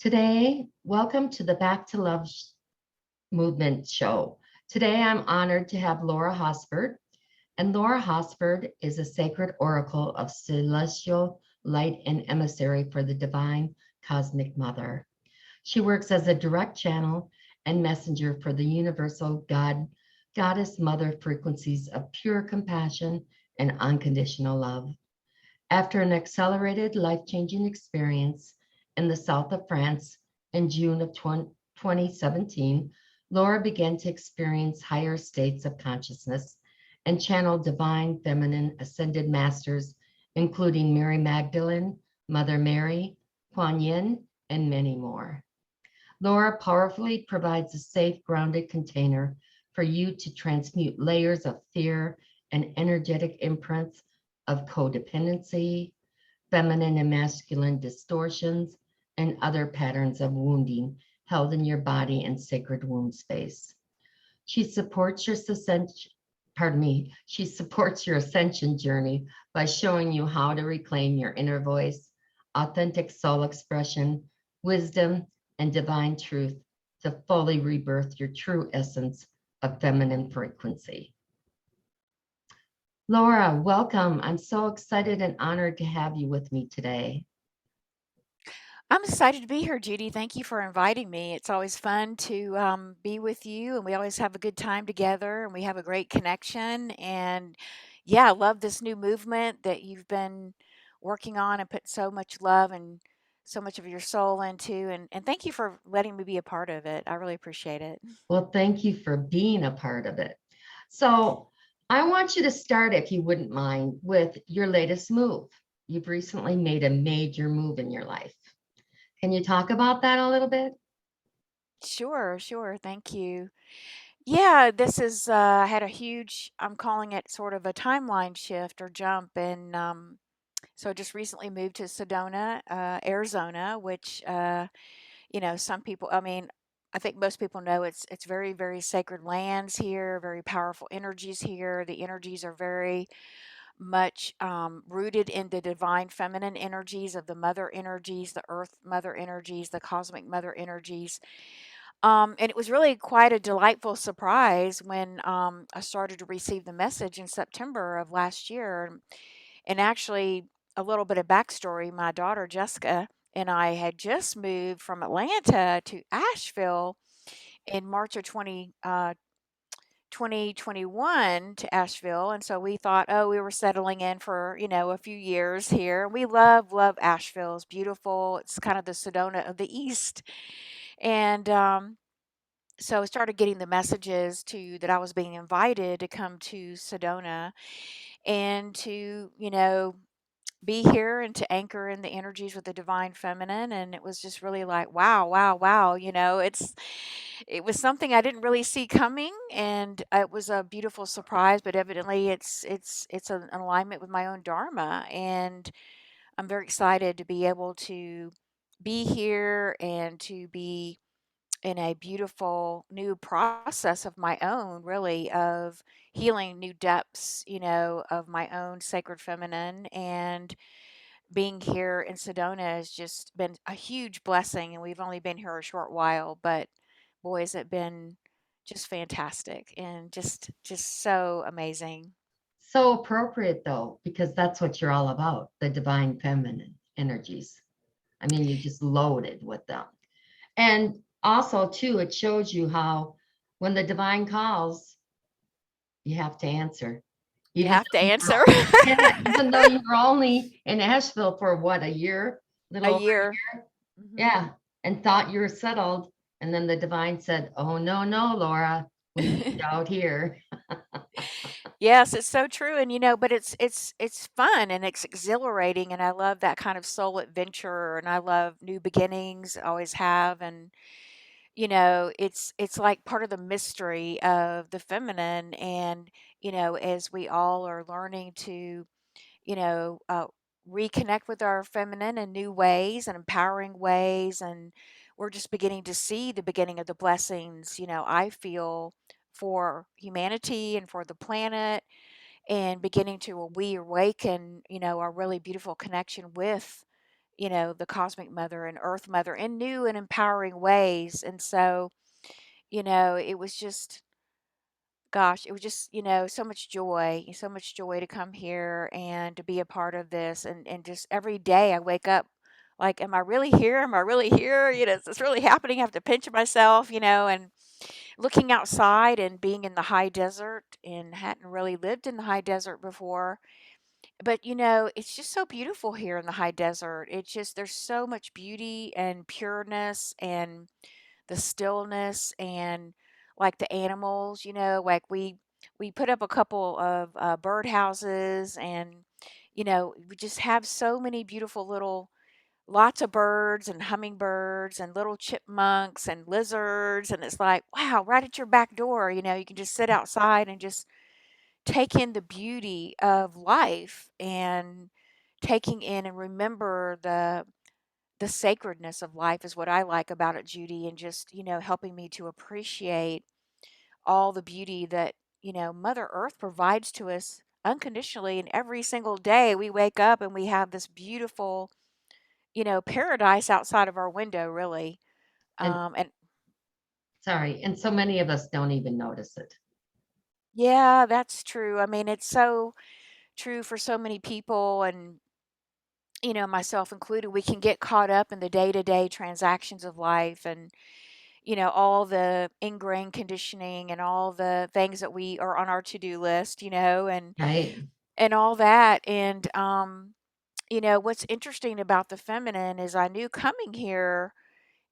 Today, welcome to the Back to Love Movement show. Today, I'm honored to have Laura Hosford, and Laura Hosford is a sacred oracle of celestial light and emissary for the divine cosmic mother. She works as a direct channel and messenger for the universal goddess mother frequencies of pure compassion and unconditional love. After an accelerated life changing experience in the south of France in June of 2017, Laura began to experience higher states of consciousness and channel divine feminine ascended masters, including Mary Magdalene, Mother Mary, Quan Yin, and many more. Laura powerfully provides a safe, grounded container for you to transmute layers of fear and energetic imprints of codependency, feminine and masculine distortions, and other patterns of wounding held in your body and sacred womb space. She supports your ascension journey by showing you how to reclaim your inner voice, authentic soul expression, wisdom, and divine truth to fully rebirth your true essence of feminine frequency. Laura, welcome. I'm so excited and honored to have you with me today. I'm excited to be here, Judy. Thank you for inviting me. It's always fun to be with you, and we always have a good time together, and we have a great connection. And yeah, I love this new movement that you've been working on and put so much love and so much of your soul into. And thank you for letting me be a part of it. I really appreciate it. Well, thank you for being a part of it. So, I want you to start, if you wouldn't mind, with your latest move. You've recently made a major move in your life. Can you talk about that a little bit? Sure, sure. Thank you. Yeah, this is, I had a huge, I'm calling it sort of a timeline shift or jump. And so I just recently moved to Sedona, Arizona, which, some people, I think most people know it's very, very sacred lands here, very powerful energies here. The energies are very much rooted in the divine feminine energies of the mother energies, the earth mother energies, the cosmic mother energies. And it was really quite a delightful surprise when I started to receive the message in September of last year. And actually, a little bit of backstory, my daughter Jessica and I had just moved from Atlanta to Asheville in March of 2021 to Asheville. And so we thought, oh, we were settling in for, a few years here. We love Asheville. It's beautiful. It's kind of the Sedona of the East. And so I started getting the messages that I was being invited to come to Sedona and to, be here and to anchor in the energies with the divine feminine. And it was just really like, wow, wow, wow. It was something I didn't really see coming, and it was a beautiful surprise, but evidently it's an alignment with my own dharma. And I'm very excited to be able to be here and to be in a beautiful new process of my own, really, of healing new depths, of my own sacred feminine. And being here in Sedona has just been a huge blessing. And we've only been here a short while, but boy, has it been just fantastic and just so amazing. So appropriate, though, because that's what you're all about, the divine feminine energies. I mean, you just loaded with them. And also, too, it shows you how when the divine calls, you have to answer. You Even have to though you answer. were, yeah, even though you were only in Asheville for what, a year, A little over year. a year, Mhm. yeah, and thought you were settled, and then the divine said, "Oh no, no, Laura, we need you out here." Yes, it's so true. And but it's fun and it's exhilarating, and I love that kind of soul adventure, and I love new beginnings, always have. And it's like part of the mystery of the feminine. And as we all are learning to you know uh, reconnect with our feminine in new ways and empowering ways, and we're just beginning to see the beginning of the blessings, I feel, for humanity and for the planet, and beginning to we awaken, our really beautiful connection with, the cosmic mother and earth mother in new and empowering ways. And so, it was just, gosh, it was just, so much joy to come here and to be a part of this. And just every day I wake up like, am I really here? Am I really here? Is this really happening? I have to pinch myself, and looking outside and being in the high desert and hadn't really lived in the high desert before. But it's just so beautiful here in the high desert. It's just, there's so much beauty and pureness and the stillness, and like the animals, like we put up a couple of bird houses, and we just have so many beautiful little, lots of birds and hummingbirds and little chipmunks and lizards, and it's like, wow, right at your back door, you can just sit outside and just take in the beauty of life, and taking in and remember the sacredness of life is what I like about it, Judy, and just, helping me to appreciate all the beauty that, Mother Earth provides to us unconditionally. And every single day we wake up and we have this beautiful, paradise outside of our window, really. And And sorry, and so many of us don't even notice it. yeah, that's true. I mean, it's so true for so many people, and myself included. We can get caught up in the day-to-day transactions of life, and all the ingrained conditioning and all the things that we are on our to-do list, Right. and all that. And what's interesting about the feminine is I knew coming here,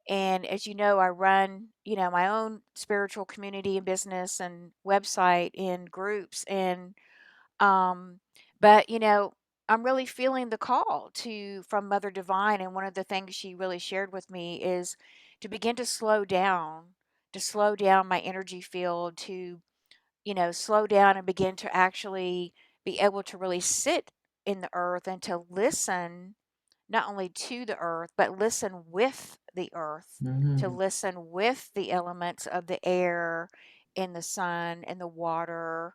and as you know, I run, my own spiritual community and business and website in groups. And um, but I'm really feeling the call to from Mother Divine, and one of the things she really shared with me is to begin to slow down my energy field, to slow down and begin to actually be able to really sit in the earth and to listen, not only to the earth, but listen with the earth, to Mhm. listen with the elements of the air and the sun and the water,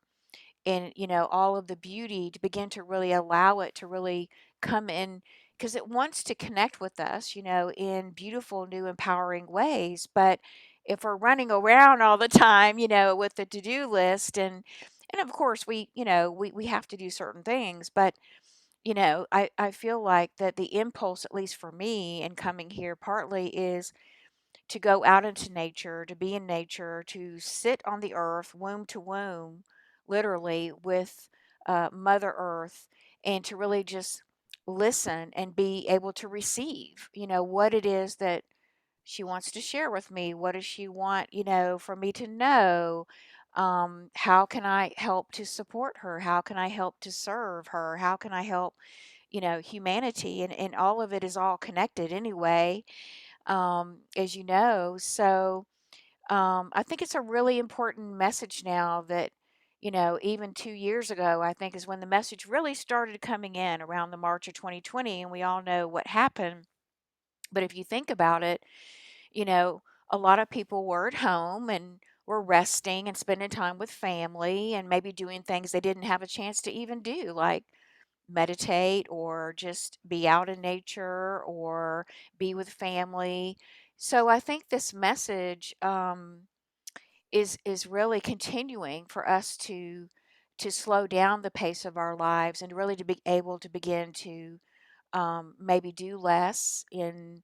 and all of the beauty, to begin to really allow it to really come in, because it wants to connect with us, in beautiful, new, empowering ways. But if we're running around all the time, with the to-do list, and of course we have to do certain things, but I feel like that the impulse, at least for me in coming here, partly is to go out into nature, to be in nature, to sit on the earth, womb to womb, literally with Mother Earth, and to really just listen and be able to receive, what it is that she wants to share with me. What does she want, for me to know? How can I help to support her? How can I help to serve her? How can I help, humanity? And all of it is all connected anyway, as you know. So I think it's a really important message now that, even 2 years ago, I think is when the message really started coming in around the March of 2020, and we all know what happened. But if you think about it, you know, a lot of people were at home and were resting and spending time with family and maybe doing things they didn't have a chance to even do, like meditate or just be out in nature or be with family. So I think this message is really continuing for us to slow down the pace of our lives, and really to be able to begin to maybe do less, and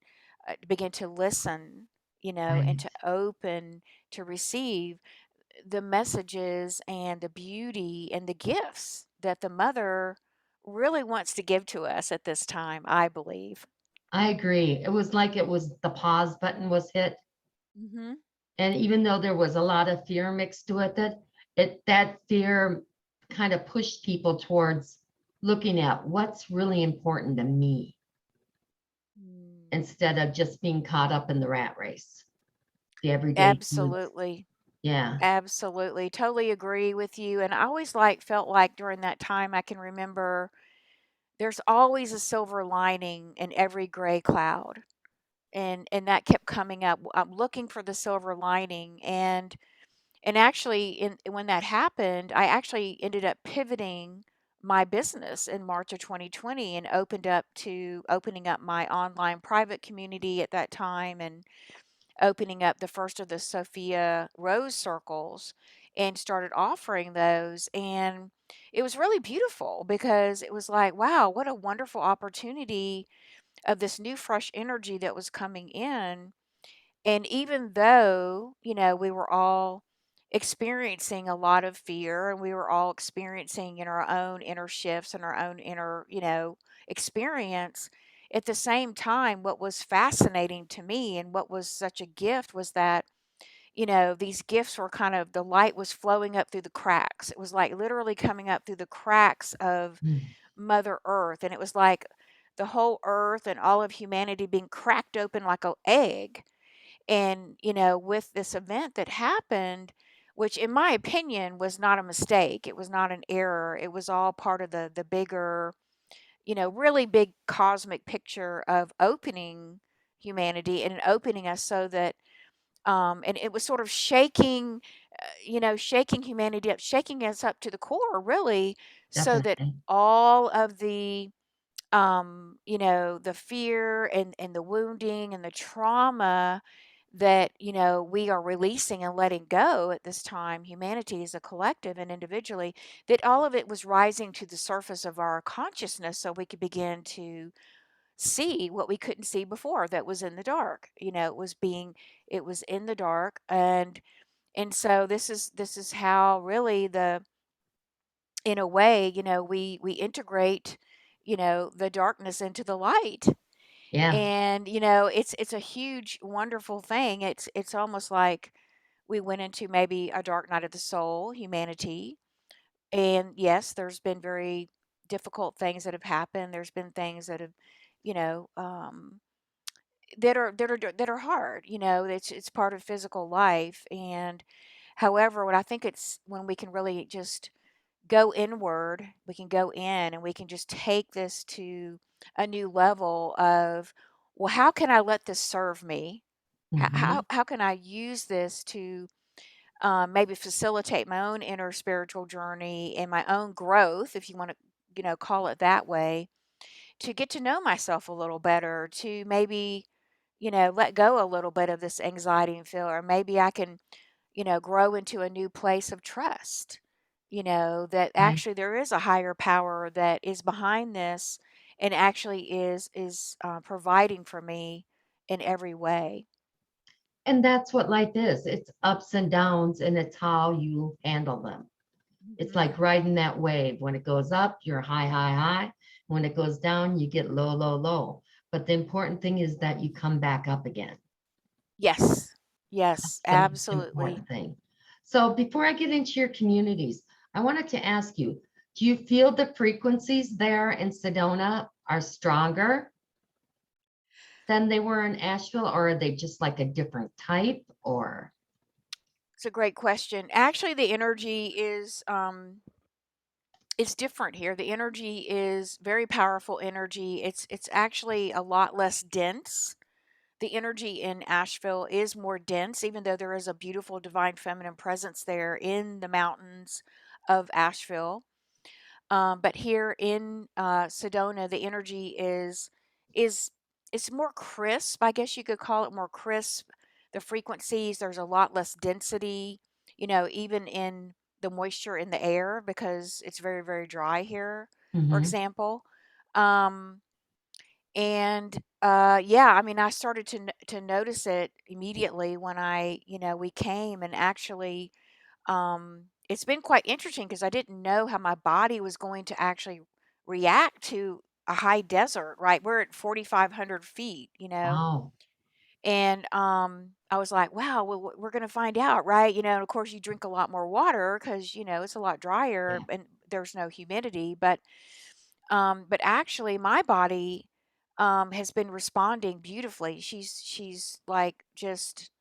begin to listen, and Right. to open to receive the messages and the beauty and the gifts that the mother really wants to give to us at this time, I believe. I agree. It was like it was the pause button was hit. Hmm. And even though there was a lot of fear mixed with it, that fear kind of pushed people towards looking at what's really important to me Mm. instead of just being caught up in the rat race, the everyday foods. Absolutely. Yeah. Absolutely. Totally agree with you. And I always felt like during that time I can remember there's always a silver lining in every gray cloud. And that kept coming up. I'm looking for the silver lining, and actually when that happened, I actually ended up pivoting my business in March of 2020 and opening up my online private community at that time, and opening up the first of the Sophia Rose circles, and started offering those. And it was really beautiful because it was like, wow, what a wonderful opportunity of this new fresh energy that was coming in. And even though, we were all experiencing a lot of fear, and we were all experiencing in our own inner shifts and our own inner, experience, at the same time, what was fascinating to me and what was such a gift was that, these gifts were kind of, the light was flowing up through the cracks. It was like literally coming up through the cracks of Mm. Mother Earth. And it was like the whole earth and all of humanity being cracked open like an egg. And, with this event that happened, which in my opinion was not a mistake, it was not an error, it was all part of the bigger, really big cosmic picture of opening humanity and opening us so that, and it was sort of shaking, shaking humanity up, shaking us up to the core, really, so that Definitely. all of the fear and the wounding and the trauma that, we are releasing and letting go at this time, humanity as a collective and individually, that all of it was rising to the surface of our consciousness so we could begin to see what we couldn't see before that was in the dark. It was in the dark. And so this is how really in a way, we integrate, the darkness into the light. Yeah. And, it's a huge, wonderful thing. It's almost like we went into maybe a dark night of the soul, humanity. And yes, there's been very difficult things that have happened. There's been things that have, you know, um, that are hard. It's part of physical life. And however, what I think it's when we can really just go inward, we can go in and we can just take this to a new level of, well, how can I let this serve me? Hmm. How can I use this to maybe facilitate my own inner spiritual journey and my own growth, if you want to, call it that way, to get to know myself a little better, to maybe, let go a little bit of this anxiety and fear, or maybe I can, grow into a new place of trust, that Right. actually there is a higher power that is behind this and actually is providing for me in every way. And that's what life is. It's ups and downs, and it's how you handle them. It's like Hmm. riding that wave. When it goes up, you're high, high, high. When it goes down, you get low, low, low. But the important thing is that you come back up again. Yes. Yes, That's the most absolutely. important thing. So before I get into your communities, I wanted to ask you, do you feel the frequencies there in Sedona are stronger than they were in Asheville, or are they just like a different type? Or It's a great question. Actually, the energy is different here. The energy is very powerful energy. It's actually a lot less dense. The energy in Asheville is more dense, even though there is a beautiful divine feminine presence there in the mountains of Asheville. But here in Sedona, the energy is it's more crisp. I guess you could call it more crisp. The frequencies, there's a lot less density, even in the moisture in the air because it's very, very dry here, for mhm. example. Um, and yeah, I mean, I started to notice it immediately when we came, and actually it's been quite interesting because I didn't know how my body was going to actually react to a high desert, right? We're at 4,500 feet, Wow. and I was like, wow, well, we're going to find out, right? And of course, you drink a lot more water because, it's a lot drier Yeah. and there's no humidity. But actually, my body has been responding beautifully. She's like just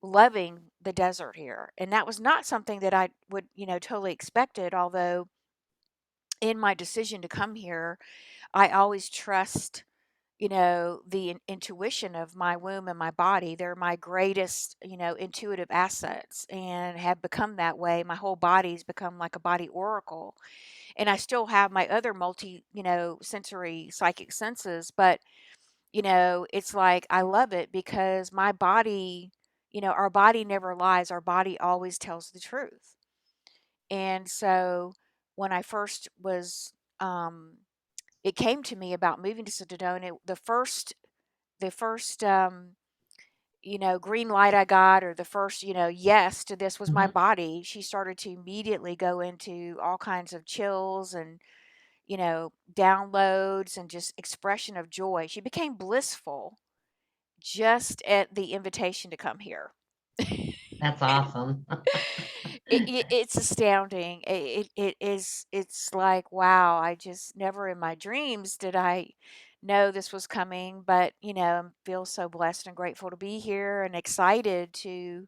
loving the desert here. And that was not something that I would, totally expected. Although in my decision to come here, I always trust, the intuition of my womb and my body. They're my greatest, intuitive assets, and have become that way. My whole body's become like a body oracle. And I still have my other sensory psychic senses, but it's like I love it because my body, our body never lies. Our body always tells the truth. And so when I first was, it came to me about moving to Sedona. The first green light I got, or the first, yes to this, was my Mhm. body. She started to immediately go into all kinds of chills and, downloads and just expression of joy. She became blissful just at the invitation to come here. That's awesome. It's astounding. It's like, wow, I just never in my dreams did I know this was coming, but I feel so blessed and grateful to be here, and excited to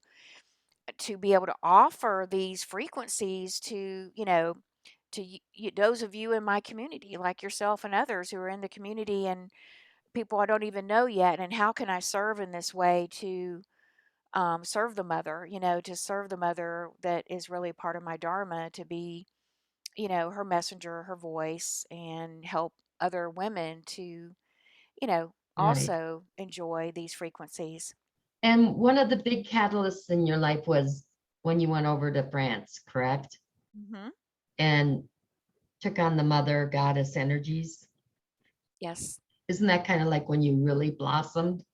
be able to offer these frequencies to, those of you in my community, like yourself and others who are in the community, and people I don't even know yet. And how can I serve in this way to serve the mother, to serve the mother that is really part of my dharma, to be, her messenger, her voice, and help other women to, Right. also enjoy these frequencies. And one of the big catalysts in your life was when you went over to France, correct? Hmm. And took on the mother goddess energies. Yes. Isn't that kind of like when you really blossomed?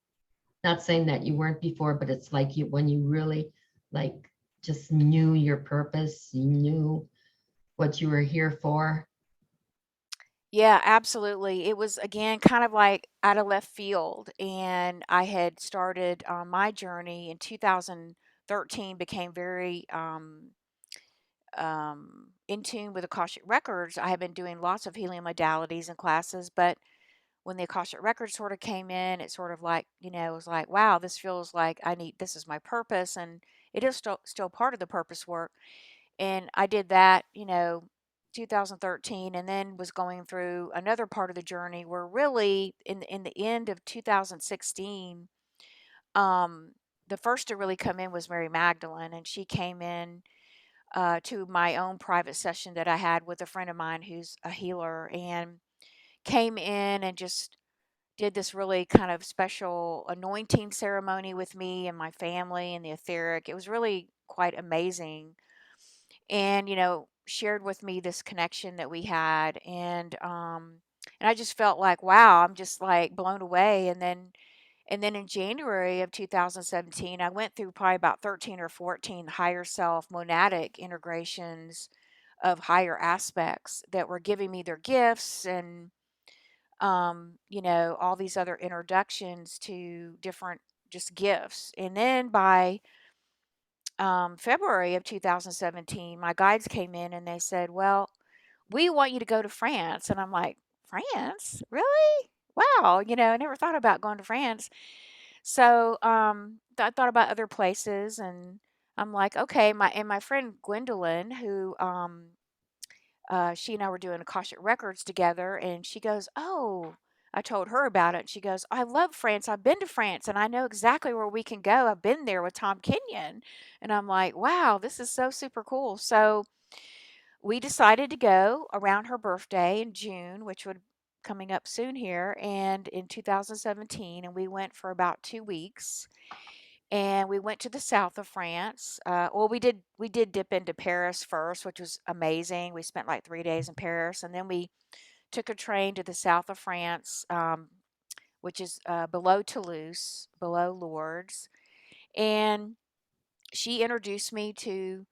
Not saying that you weren't before, but it's like you when you really like just knew your purpose, you knew what you were here for. Yeah, absolutely. It was, again, kind of like out of left field. And I had started on my journey in 2013, became very in tune with Akashic Records. I had been doing lots of healing modalities and classes, but when the Akashic Records sort of came in, it sort of like, it was like, wow, this feels like this is my purpose. And it is still part of the purpose work. And I did that, 2013, and then was going through another part of the journey where really in the end of 2016, um, the first to really come in was Mary Magdalene, and she came in to my own private session that I had with a friend of mine who's a healer, and came in and just did this really kind of special anointing ceremony with me and my family and the etheric. It was really quite amazing. And, shared with me this connection that we had. And I just felt like, wow, I'm just like blown away. And then in January of 2017, I went through probably about 13 or 14 higher self monadic integrations of higher aspects that were giving me their gifts, and all these other introductions to different just gifts. And then by February of 2017, my guides came in and they said, well, we want you to go to France. And I'm like, France? Really? Wow. I never thought about going to France. So I thought about other places, and I'm like, okay. My friend Gwendolyn, who she and I were doing Akashic Records together, and she goes, oh, I told her about it. She goes, I love France. I've been to France and I know exactly where we can go. I've been there with Tom Kenyon. And I'm like, wow, this is so super cool. So we decided to go around her birthday in June, which would coming up soon here, and in 2017. And we went for about 2 weeks, and we went to the south of France. Well, we did dip into Paris first, which was amazing. We spent like 3 days in Paris, and then we took a train to the south of France, which is below Toulouse, below Lourdes. And she introduced me to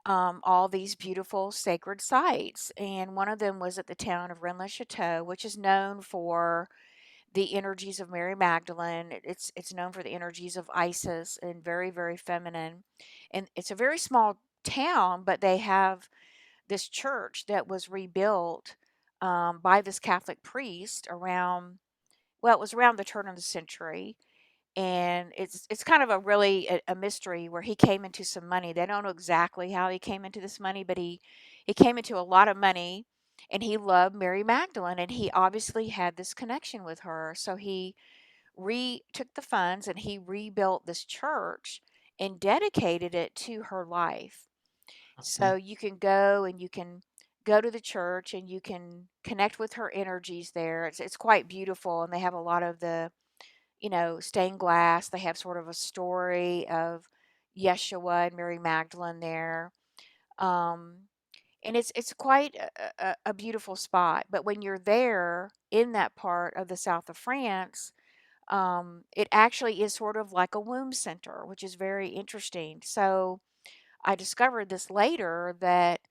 all these beautiful sacred sites. And one of them was at the town of Rennes-le-Chateau, which is known for the energies of Mary Magdalene. It's known for the energies of Isis, and very, very feminine. And it's a very small town, but they have this church that was rebuilt by this Catholic priest around, well, it was around the turn of the century. And it's kind of a really a mystery where he came into some money. They don't know exactly how he came into this money, but he came into a lot of money. and he loved Mary Magdalene, and he obviously had this connection with her. So he took the funds and he rebuilt this church and dedicated it to her life. So Awesome. you can go and you can go to the church and you can connect with her energies there. It's quite beautiful, and they have a lot of the, stained glass. They have sort of a story of Yeshua and Mary Magdalene there. Um, and it's quite a beautiful spot. But when you're there in that part of the south of France, it actually is sort of like a womb center, which is very interesting. So I discovered this later, that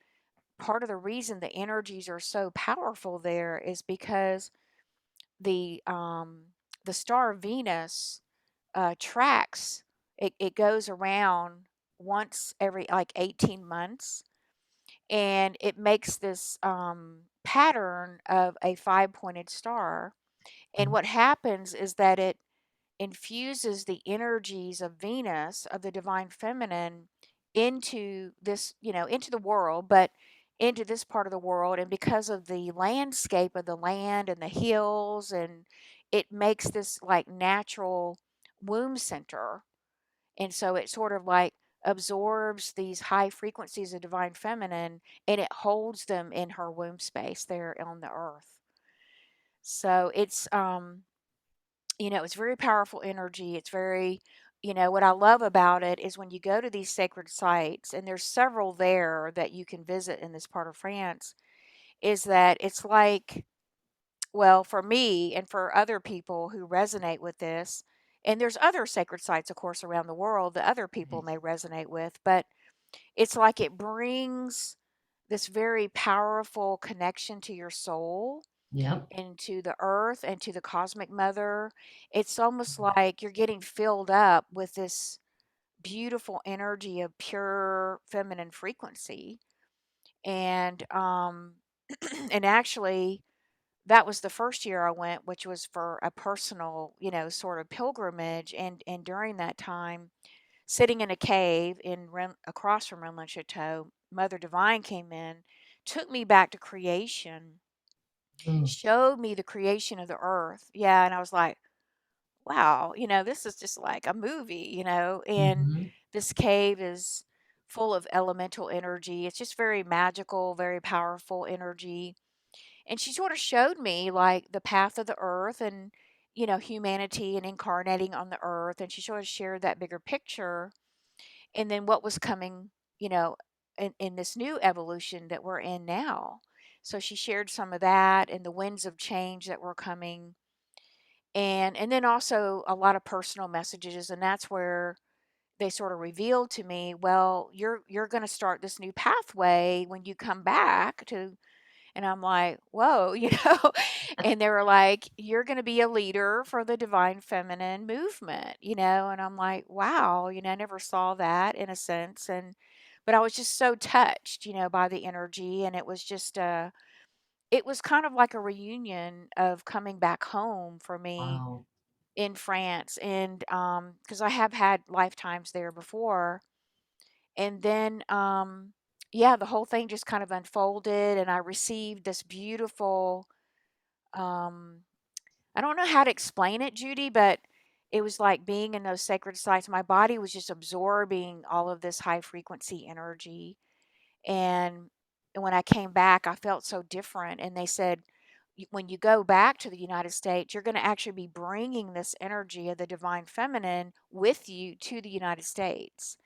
part of the reason the energies are so powerful there is because the um, the star Venus tracks. It goes around once every like 18 months, and it makes this pattern of a five-pointed star. And Mm, what happens is that it infuses the energies of Venus, of the divine feminine, into this, into the world, but into this part of the world. And because of the landscape of the land and the hills, and it makes this like natural womb center. And so it sort of like absorbs these high frequencies of divine feminine, and it holds them in her womb space there on the earth. So it's very powerful energy. It's very, what I love about it is when you go to these sacred sites, and there's several there that you can visit in this part of France, is that it's like, well, for me and for other people who resonate with this, and there's other sacred sites, of course, around the world that other people right. may resonate with, but it's like it brings this very powerful connection to your soul Yep. and to the earth and to the cosmic mother. It's almost like you're getting filled up with this beautiful energy of pure feminine frequency. And and actually that was the first year I went, which was for a personal, sort of pilgrimage. And during that time, sitting in a cave across from Rennes Chateau, Mother Divine came in, took me back to creation, Mm, showed me the creation of the earth. Yeah, and I was like, wow, this is just like a movie, and mhm. this cave is full of elemental energy. It's just very magical, very powerful energy. And she sort of showed me like the path of the earth, and humanity and incarnating on the earth, and she sort of shared that bigger picture, and then what was coming, in this new evolution that we're in now. So she shared some of that and the winds of change that were coming, and then also a lot of personal messages. And that's where they sort of revealed to me, well, you're going to start this new pathway when you come back to. And I'm like, whoa, and they were like, you're going to be a leader for the divine feminine movement, and I'm like, wow, I never saw that in a sense. But I was just so touched, by the energy. And it was just, it was kind of like a reunion of coming back home for me Wow. in France. And, because I have had lifetimes there before. And then, yeah, the whole thing just kind of unfolded, and I received this beautiful, um, I don't know how to explain it, Judy, but it was like being in those sacred sites. My body was just absorbing all of this high frequency energy. And when I came back, I felt so different. And they said, when you go back to the United States, you're going to actually be bringing this energy of the divine feminine with you to the United States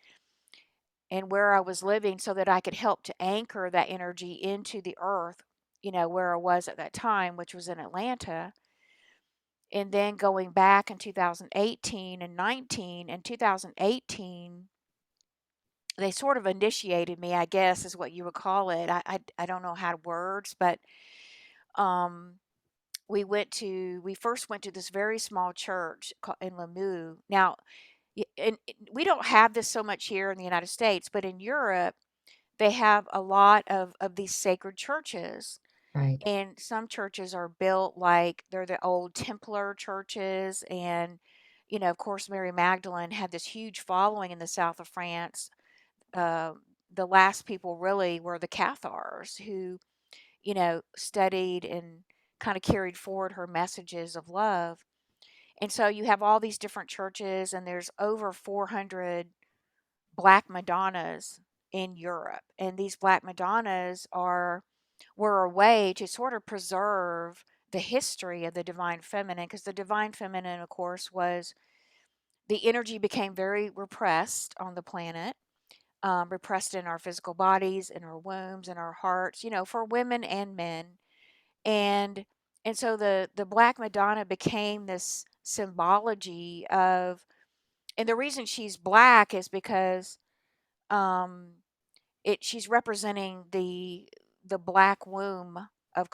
and where I was living, so that I could help to anchor that energy into the earth, where I was at that time, which was in Atlanta. And then going back in 2018 and 19 and 2018, they sort of initiated me, I guess is what you would call it. I don't know how to words, but um, we first went to this very small church in Lamu. Now, and we don't have this so much here in the United States, but in Europe, they have a lot of these sacred churches. Right. And some churches are built like they're the old Templar churches. And, of course, Mary Magdalene had this huge following in the south of France. The last people really were the Cathars, who, studied and kind of carried forward her messages of love. And so you have all these different churches, and there's over 400 Black Madonnas in Europe. And these Black Madonnas were a way to sort of preserve the history of the divine feminine, because the divine feminine, of course, was the energy became very repressed on the planet, repressed in our physical bodies, in our wombs, in our hearts, for women and men. And so the Black Madonna became this symbology of, and the reason she's black is because um she's representing the black womb of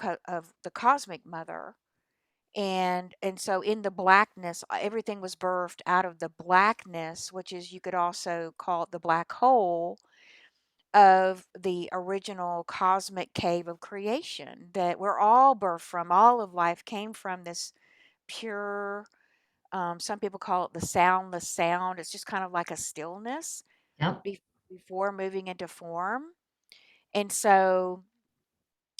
the cosmic mother. And so in the blackness, everything was birthed out of the blackness, which is, you could also call it the black hole of the original cosmic cave of creation, that we're all birthed from. All of life came from this pure, some people call it the soundless sound. It's just kind of like a stillness Yep. before moving into form. And so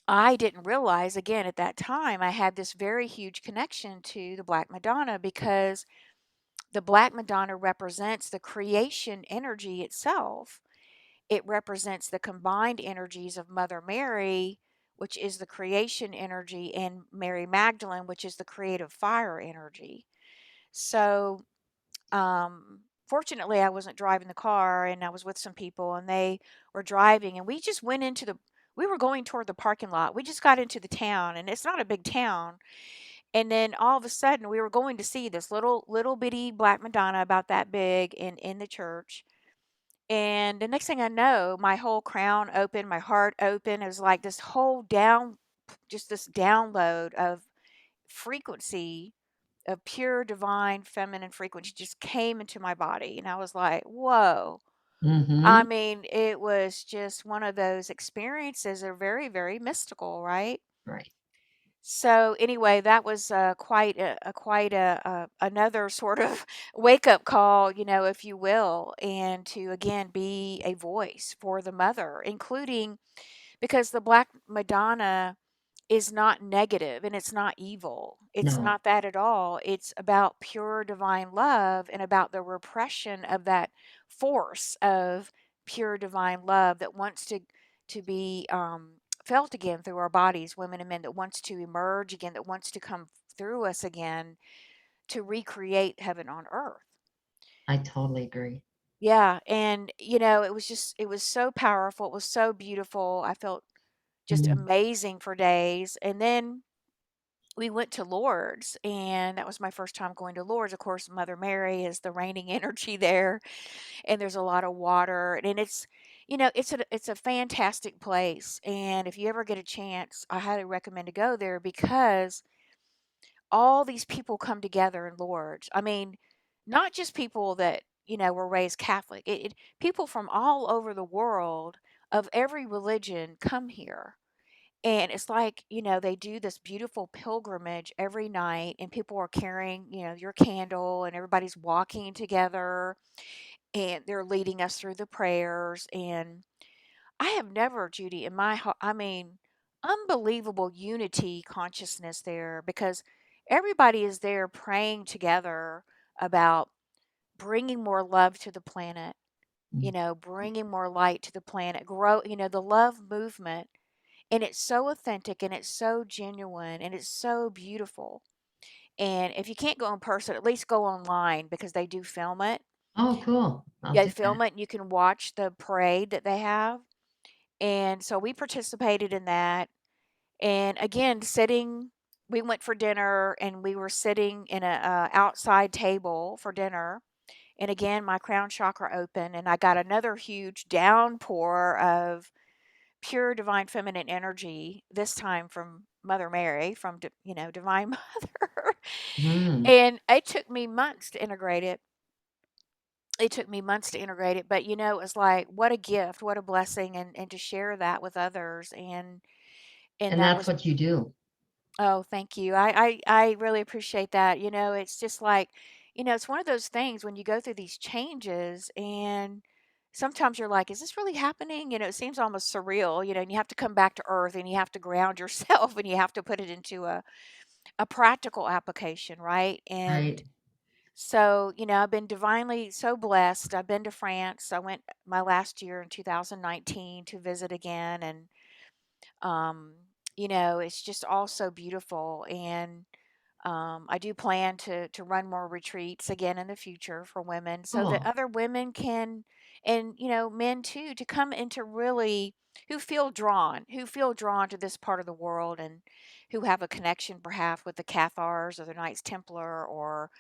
I didn't realize, again, at that time, I had this very huge connection to the Black Madonna, because the Black Madonna represents the creation energy itself. It represents the combined energies of Mother Mary, which is the creation energy, and Mary Magdalene, which is the creative fire energy. So, fortunately, I wasn't driving the car, and I was with some people, and they were driving, and we just went into we were going toward the parking lot. We just got into the town, and it's not a big town. And then all of a sudden, we were going to see this little bitty Black Madonna about that big in the church. And the next thing I know, my whole crown opened, my heart opened. It was like this whole just this download of frequency, of pure divine feminine frequency just came into my body. And I was like, whoa. I Mm-hmm. mean, it was just one of those experiences that are very, very mystical, right? Right. So anyway, that was quite another sort of wake up call, if you will, and to again be a voice for the mother, including, because the Black Madonna is not negative and it's not evil. It's No, not that at all. It's about pure divine love and about the repression of that force of pure divine love that wants to be felt again through our bodies, women and men, that wants to emerge again, that wants to come through us again to recreate heaven on earth. I totally agree. Yeah, and it was so powerful. It was so beautiful. I felt just Mm. amazing for days. And then we went to Lourdes, and that was my first time going to Lourdes. Of course, Mother Mary is the reigning energy there, and there's a lot of water, and it's a fantastic place. And if you ever get a chance, I highly recommend to go there, because all these people come together in Lourdes. I mean, not just people that were raised Catholic. People from all over the world of every religion come here, and it's like, they do this beautiful pilgrimage every night, and people are carrying, your candle, and everybody's walking together, and they're leading us through the prayers. And I have never, Judy, in my heart, I mean, unbelievable unity consciousness there, because everybody is there praying together about bringing more love to the planet, Mm. bringing more light to the planet, grow, the love movement. And it's so authentic, and it's so genuine, and it's so beautiful. And if you can't go in person, at least go online, because they do film it. Oh, cool. I'll Yeah, do film that. it, and you can watch the parade that they have. And so we participated in that. And again, we went for dinner, and we were sitting in a outside table for dinner. And again, my crown chakra opened, and I got another huge downpour of pure divine feminine energy, this time from Mother Mary, from Divine Mother. Mm. And it took me months to integrate it. It took me months to integrate it, but it was like, what a gift, what a blessing, and to share that with others. And And that that's was, what you do. oh, thank you. I really appreciate that. It's just like, it's one of those things when you go through these changes, and sometimes you're like, is this really happening? It seems almost surreal, and you have to come back to earth and you have to ground yourself and you have to put it into a practical application, right? And Right. so, I've been divinely so blessed. I've been to France. I went my last year in 2019 to visit again. And, um, it's just all so beautiful. And I do plan to run more retreats again in the future for women so that Cool. other women can, and, men too, to come into really who feel drawn to this part of the world and who have a connection perhaps with the Cathars or the Knights Templar or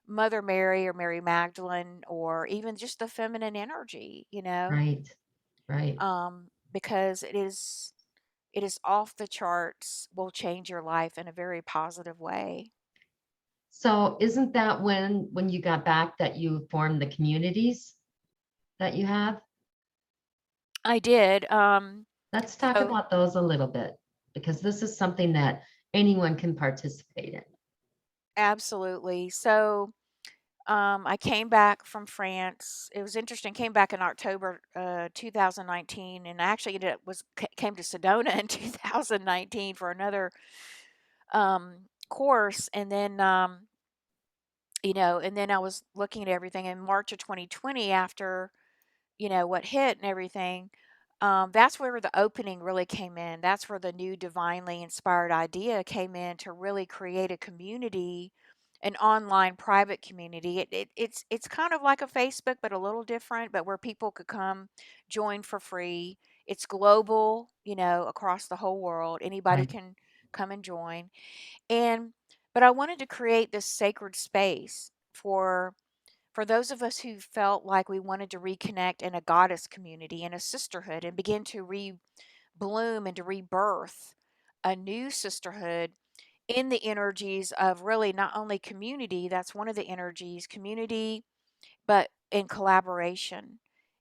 Mother Mary or Mary Magdalene or even just the feminine energy, Right. Right. because it is off the charts, will change your life in a very positive way. So isn't that when you got back that you formed the communities that you have? I did. Let's talk So about those a little bit because this is something that anyone can participate in. absolutely. So I came back from France. It was interesting. Came back in October 2019, and I actually came to Sedona in 2019 for another course, and then and then I was looking at everything in March of 2020 after what hit and everything. That's where the opening really came in. That's where the new divinely inspired idea came in to really create a community, an online private community. It's kind of like a Facebook, but a little different, but where people could come join for free. It's global, across the whole world. Anybody Right. can come and join. And but I wanted to create this sacred space for those of us who felt like we wanted to reconnect in a goddess community, in a sisterhood, and begin to bloom and to rebirth a new sisterhood in the energies of really not only community, that's one of the energies, community, but in collaboration.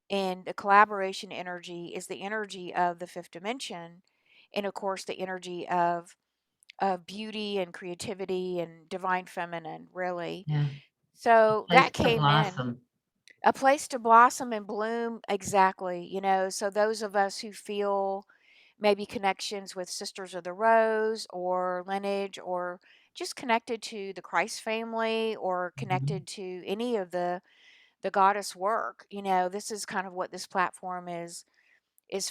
And the collaboration energy is the energy of the fifth dimension. And of course, the energy of beauty and creativity and divine feminine, really. Yeah. A So place that to came in. blossom. A place to blossom and bloom, exactly, so those of us who feel maybe connections with Sisters of the Rose or lineage or just connected to the Christ family or Mhm. connected to any of the goddess work, this is kind of what this platform is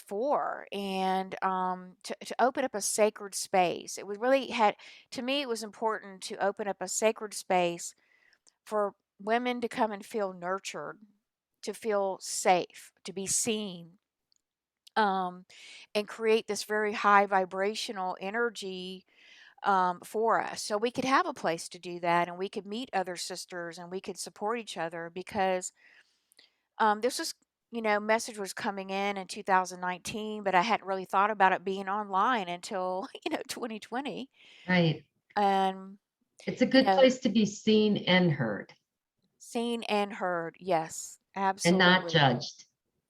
for. And to open up a sacred space. It was really had to me it was important to open up a sacred space for women to come and feel nurtured, to feel safe, to be seen, um, and create this very high vibrational energy for us. So we could have a place to do that and we could meet other sisters and we could support each other because this was, message was coming in 2019, but I hadn't really thought about it being online until, 2020. Right. And, It's a you good know, place to be seen and heard seen and heard. Yes, and not absolutely. judged.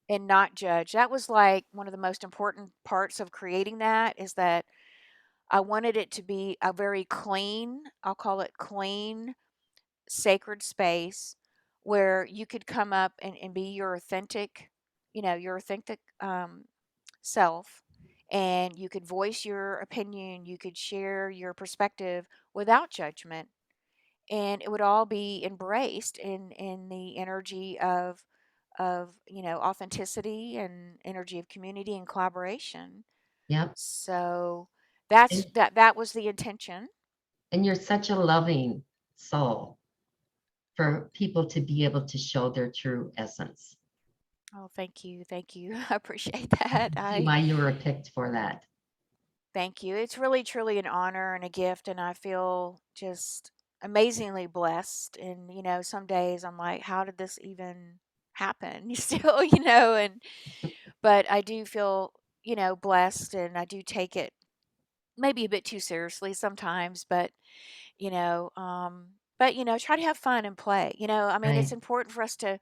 And not judge. That was like one of the most important parts of creating that is that I wanted it to be a very clean, I'll call it clean, sacred space where you could come up and be your authentic self. And you could voice your opinion, you could share your perspective without judgment. And it would all be embraced in the energy of authenticity and energy of community and collaboration. Yep. So And, that was the intention. and you're such a loving soul for people to be able to show their true essence. Oh, thank you. I appreciate I that. can see I why you were picked for that. Thank you. It's really truly an honor and a gift, and I feel just amazingly blessed. And some days I'm like, how did this even happen? You still, and but I do feel blessed, and I do take it maybe a bit too seriously sometimes, you know, um, try to have fun and play. I mean, it's Right. important for us to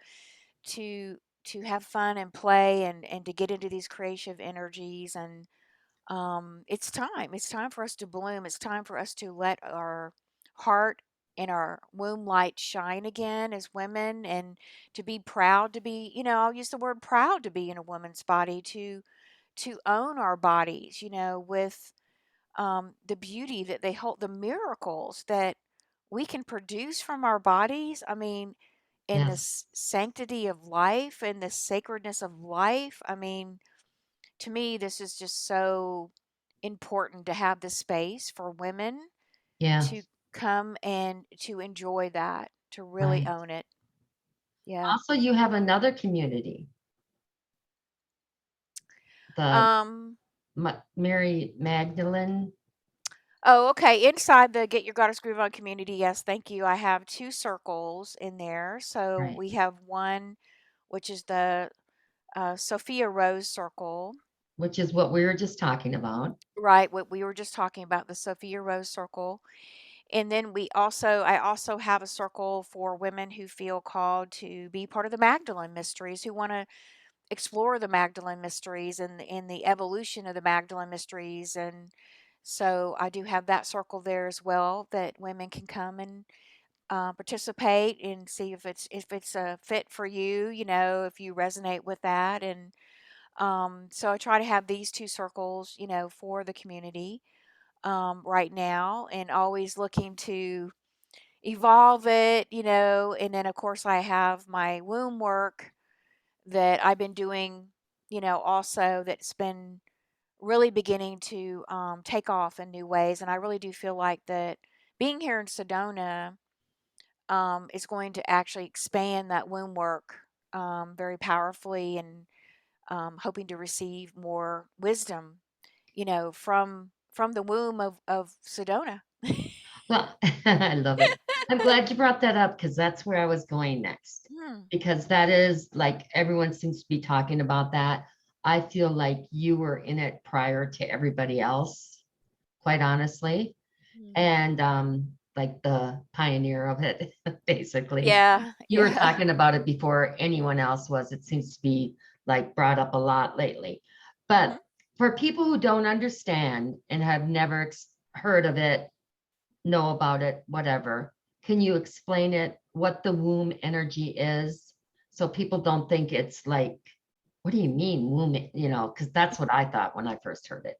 to have fun and play and to get into these creative energies. And it's time for us to bloom. It's time for us to let our heart and our womb light shine again as women, and to be proud to be, I'll use the word proud to be in a woman's body, to own our bodies, with the beauty that they hold, the miracles that we can produce from our bodies. I mean, in the Yes. sanctity of life and the sacredness of life. I mean, to me, this is just so important to have the space for women to Yes. come and to enjoy that, to really Right. own it. Yeah. Also, you have another community, the Um, Mary Magdalene. oh, okay. Inside the Get Your Goddess Groove On community, yes, thank you. I have two circles in there. So Right. we have one, which is the Sophia Rose Circle, Which is what we were just talking about. right? What we were just talking about, the Sophia Rose Circle. And then I also have a circle for women who feel called to be part of the Magdalene mysteries, who want to explore the Magdalene mysteries and the evolution of the Magdalene mysteries. And so I do have that circle there as well, that women can come and participate and see if it's a fit for you, if you resonate with that. And so I try to have these two circles, for the community right now, and always looking to evolve it, and then of course I have my womb work that I've been doing, also, that's been really beginning to take off in new ways. And I really do feel like that being here in Sedona is going to actually expand that womb work very powerfully, and hoping to receive more wisdom, from the womb of Sedona. Well, I love it. I'm glad you brought that up because that's where I was going next. Hmm. Because that is like everyone seems to be talking about that. I feel like you were in it prior to everybody else, quite honestly. Mm. And like the pioneer of it, basically. Yeah, You were yeah. talking about it before anyone else was. It seems to be like brought up a lot lately. But Hmm. for people who don't understand and have never heard of it, know about it, whatever. Can you explain it, what the womb energy is? So people don't think it's like, what do you mean womb? Because that's what I thought when I first heard it.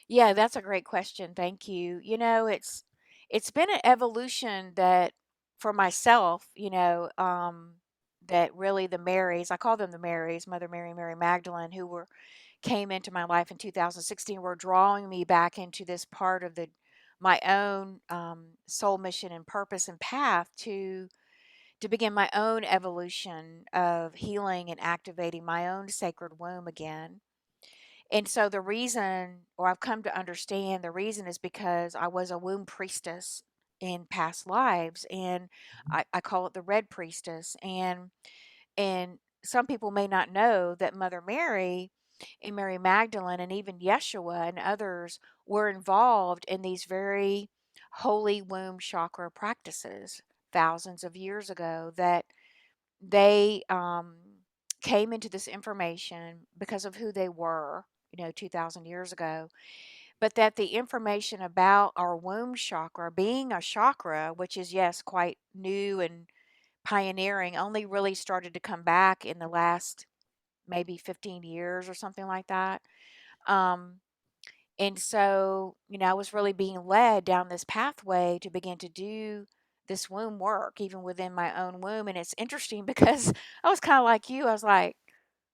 Yeah, that's a great question. Thank you. It's been an evolution that for myself, that really the Marys, I call them the Marys, Mother Mary, Mary Magdalene, who were came into my life in 2016, were drawing me back into this part of the my own soul mission and purpose and path to begin my own evolution of healing and activating my own sacred womb again. And so the reason, or I've come to understand the reason, is because I was a womb priestess in past lives, and I call it the red priestess. And some people may not know that Mother Mary and Mary Magdalene and even Yeshua and others were involved in these very holy womb chakra practices thousands of years ago, that they came into this information because of who they were, 2,000 years ago. But that the information about our womb chakra being a chakra, which is, yes, quite new and pioneering, only really started to come back in the last maybe 15 years or something like that. Um, and so, I was really being led down this pathway to begin to do this womb work, even within my own womb. And it's interesting because I was kind of like you. I was like,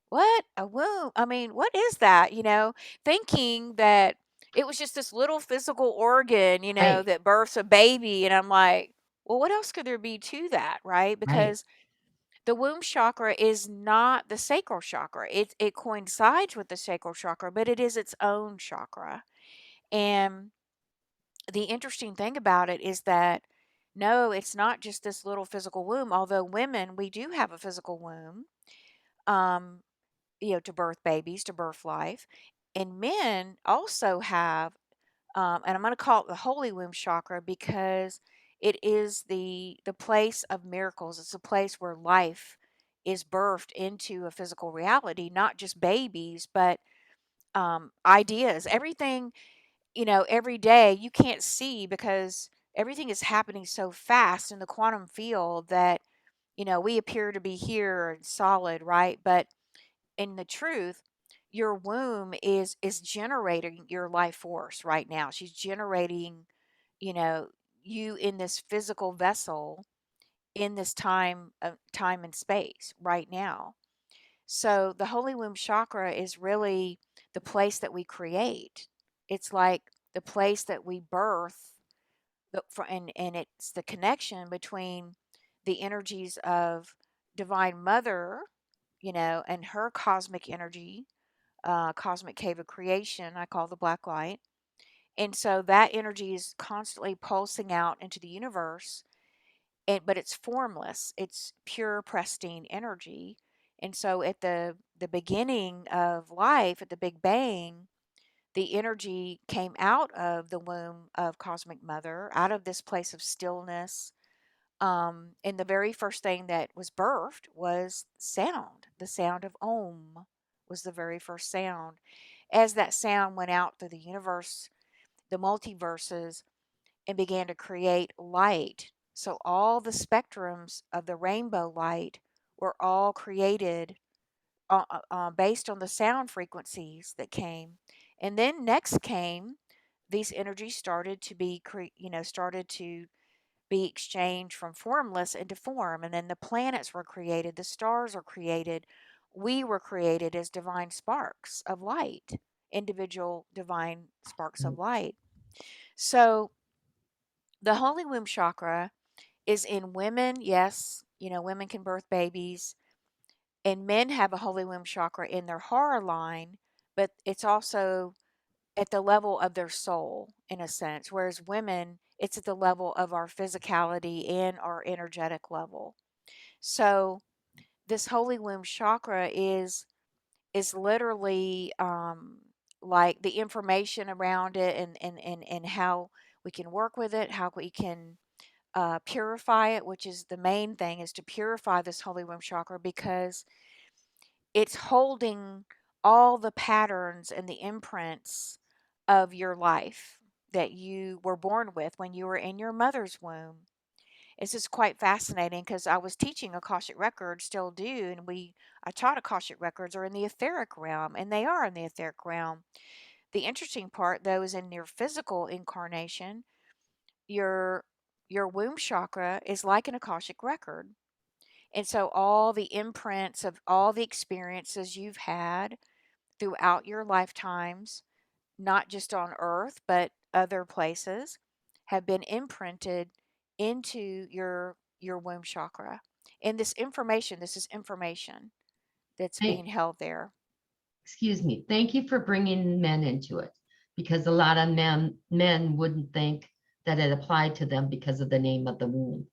what? A womb? I mean, what is that? Thinking that it was just this little physical organ, Right, that births a baby. And I'm like, well, what else could there be to that? Right? right. Because the womb chakra is not the sacral chakra. It coincides with the sacral chakra, but it is its own chakra. And the interesting thing about it is that no, it's not just this little physical womb. Although women, we do have a physical womb, um, to birth babies, to birth life, and men also have, and I'm going to call it the holy womb chakra because it is the place of miracles. It's a place where life is birthed into a physical reality, not just babies, but ideas. Everything, every day you can't see because everything is happening so fast in the quantum field that, we appear to be here and solid, right? But in the truth, your womb is generating your life force right now. She's generating, you know, you in this physical vessel in this time and space right now. So the holy womb chakra is really the place that we create. It's like the place that we birth and it's the connection between the energies of divine mother, and her cosmic energy, cosmic cave of creation, I call the black light. And so that energy is constantly pulsing out into the universe, but it's formless. It's pure, pristine energy. And so at the beginning of life, at the Big Bang, the energy came out of the womb of Cosmic Mother, out of this place of stillness. And the very first thing that was birthed was sound. The sound of Om was the very first sound. As that sound went out through the universe, the multiverses, and began to create light. So all the spectrums of the rainbow light were all created based on the sound frequencies that came. And then next came these energies started to be started to be exchanged from formless into form, and then the planets were created, the stars are created. We were created as divine sparks of light, individual divine sparks of light. So the holy womb chakra is in women. Yes, women can birth babies, and men have a holy womb chakra in their hara line, but it's also at the level of their soul in a sense, whereas women, it's at the level of our physicality and our energetic level. So this holy womb chakra is literally like the information around it, and how we can work with it, how we can purify it, which is the main thing, is to purify this holy womb chakra, because it's holding all the patterns and the imprints of your life that you were born with when you were in your mother's womb. It's just quite fascinating, because I was teaching Akashic records, still do, and I taught Akashic records are in the etheric realm, and they are in the etheric realm. The interesting part, though, is in your physical incarnation, your your womb chakra is like an Akashic record. And so all the imprints of all the experiences you've had throughout your lifetimes, not just on earth, but other places, have been imprinted into your womb chakra. And this is information that's being Thank, held there. excuse me. Thank you for bringing men into it, because a lot of men wouldn't think that it applied to them because of the name of the womb.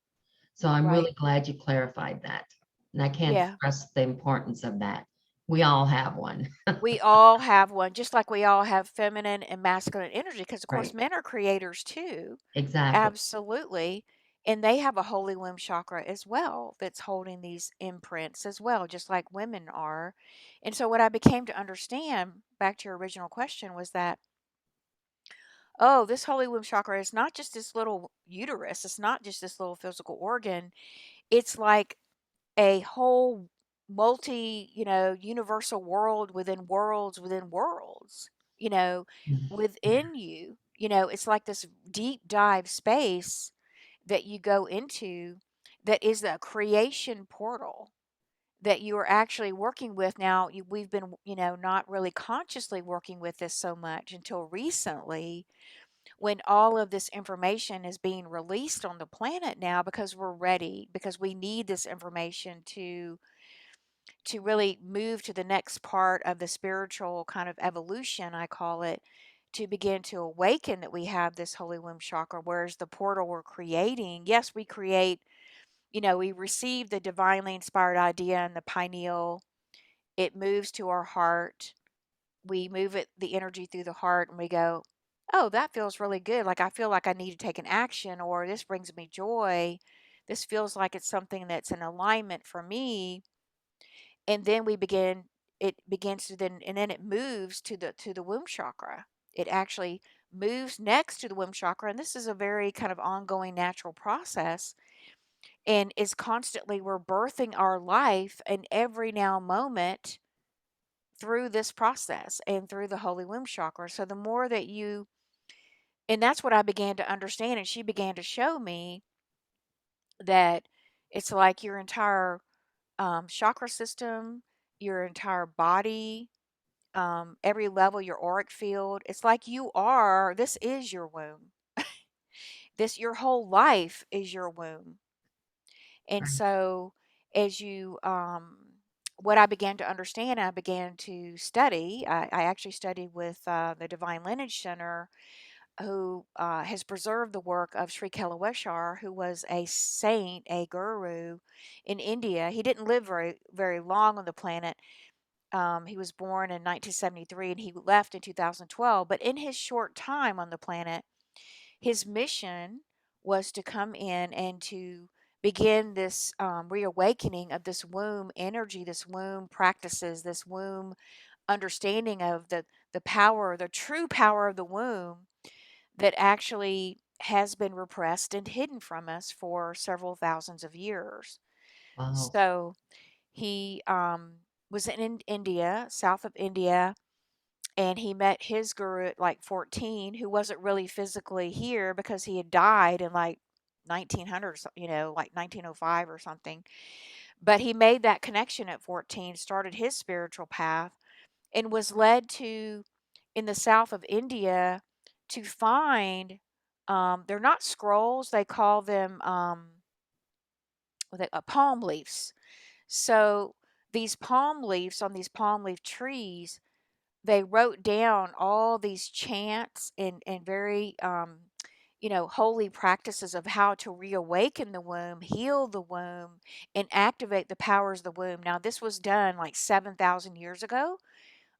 So I'm Right. really glad you clarified that. And I can't Yeah. stress the importance of that. We all have one. We all have one, just like we all have feminine and masculine energy, because of course Right. men are creators too. Exactly. Absolutely. And they have a holy womb chakra as well that's holding these imprints as well, just like women are. And so, what I became to understand, back to your original question, was that, oh, this holy womb chakra is not just this little uterus, it's not just this little physical organ. It's like a whole universal world within worlds within worlds, you know, within you. It's like this deep dive space that you go into, that is the creation portal that you are actually working with now. We've been, not really consciously working with this so much until recently, when all of this information is being released on the planet now, because we're ready, because we need this information to really move to the next part of the spiritual kind of evolution, I call it, to begin to awaken that we have this holy womb chakra. Whereas the portal we're creating, yes, we create, we receive the divinely inspired idea in the pineal, it moves to our heart, we move it, the energy through the heart, and we go, oh, that feels really good. Like, I feel like I need to take an action, or this brings me joy. This feels like it's something that's in alignment for me. And then it begins to then, and then it moves to the womb chakra. It actually moves next to the womb chakra, and this is a very kind of ongoing natural process, and is constantly rebirthing our life in every now moment through this process and through the holy womb chakra. So the more that you, and that's what I began to understand, and she began to show me that it's like your entire chakra system, your entire body, every level, your auric field. It's like you are, this is your womb. This, your whole life is your womb. And Right. so, as you, what I began to understand, I began to study. I actually studied with the Divine Lineage Center, who has preserved the work of Sri Kalaweshwar, who was a saint, a guru in India. He didn't live very long on the planet. He was born in 1973 and he left in 2012. But in his short time on the planet, his mission was to come in and to begin this reawakening of this womb energy, this womb practices, this womb understanding of the power, the true power of the womb that actually has been repressed and hidden from us for several thousands of years. Wow. So he was in India, south of India, and he met his guru at like 14, who wasn't really physically here because he had died in like 1900, like 1905 or something. But he made that connection at 14, started his spiritual path, and was led to, in the south of India, to find, they're not scrolls, they call them palm leaves. So these palm leaves, on these palm leaf trees, they wrote down all these chants and very holy practices of how to reawaken the womb, heal the womb, and activate the powers of the womb. Now this was done like 7,000 years ago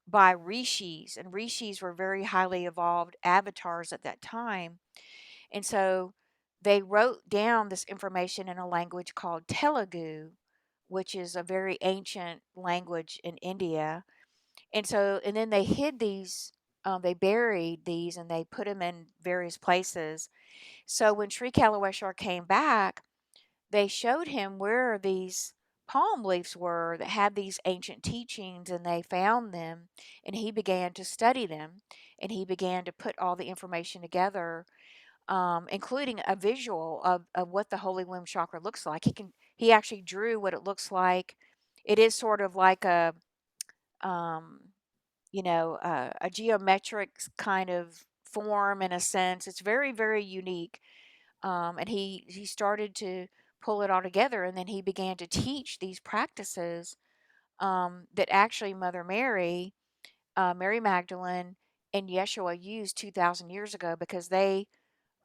by rishis, and rishis were very highly evolved avatars at that time. And so they wrote down this information in a language called Telugu, which is a very ancient language in India. And so, and then they hid these, they buried these and they put them in various places. So when Sri Kalaweshwar came back, they showed him where these palm leaves were that had these ancient teachings, and they found them, and he began to study them, and he began to put all the information together, including a visual of what the holy womb chakra looks like. He actually drew what it looks like. It is sort of like um, a geometric kind of form in a sense. It's very, very unique. And he started to pull it all together, and then he began to teach these practices that actually Mother Mary, Mary Magdalene, and Yeshua used 2,000 years ago, because they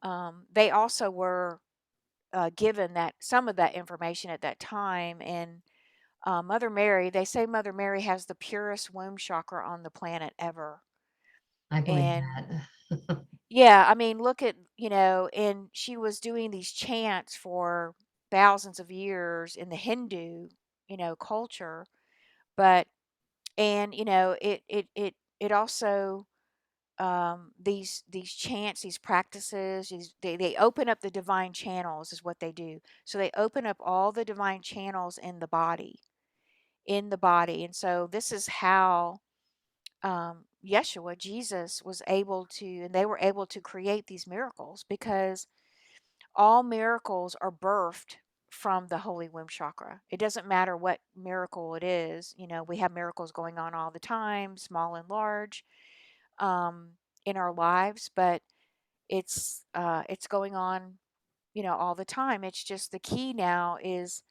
also were given that some of that information at that time. And Mother Mary, they say Mother Mary has the purest womb chakra on the planet ever. I believe And that. yeah, I mean, look at, and she was doing these chants for thousands of years in the Hindu, culture. But, and, it also, these chants, these practices, they open up the divine channels is what they do. So they open up all the divine channels in the body. And so this is how Yeshua, Jesus, was able to, and they were able to create these miracles, because all miracles are birthed from the holy womb chakra. It doesn't matter what miracle it is. We have miracles going on all the time, small and large, um, in our lives, but it's going on, all the time. It's just the key now is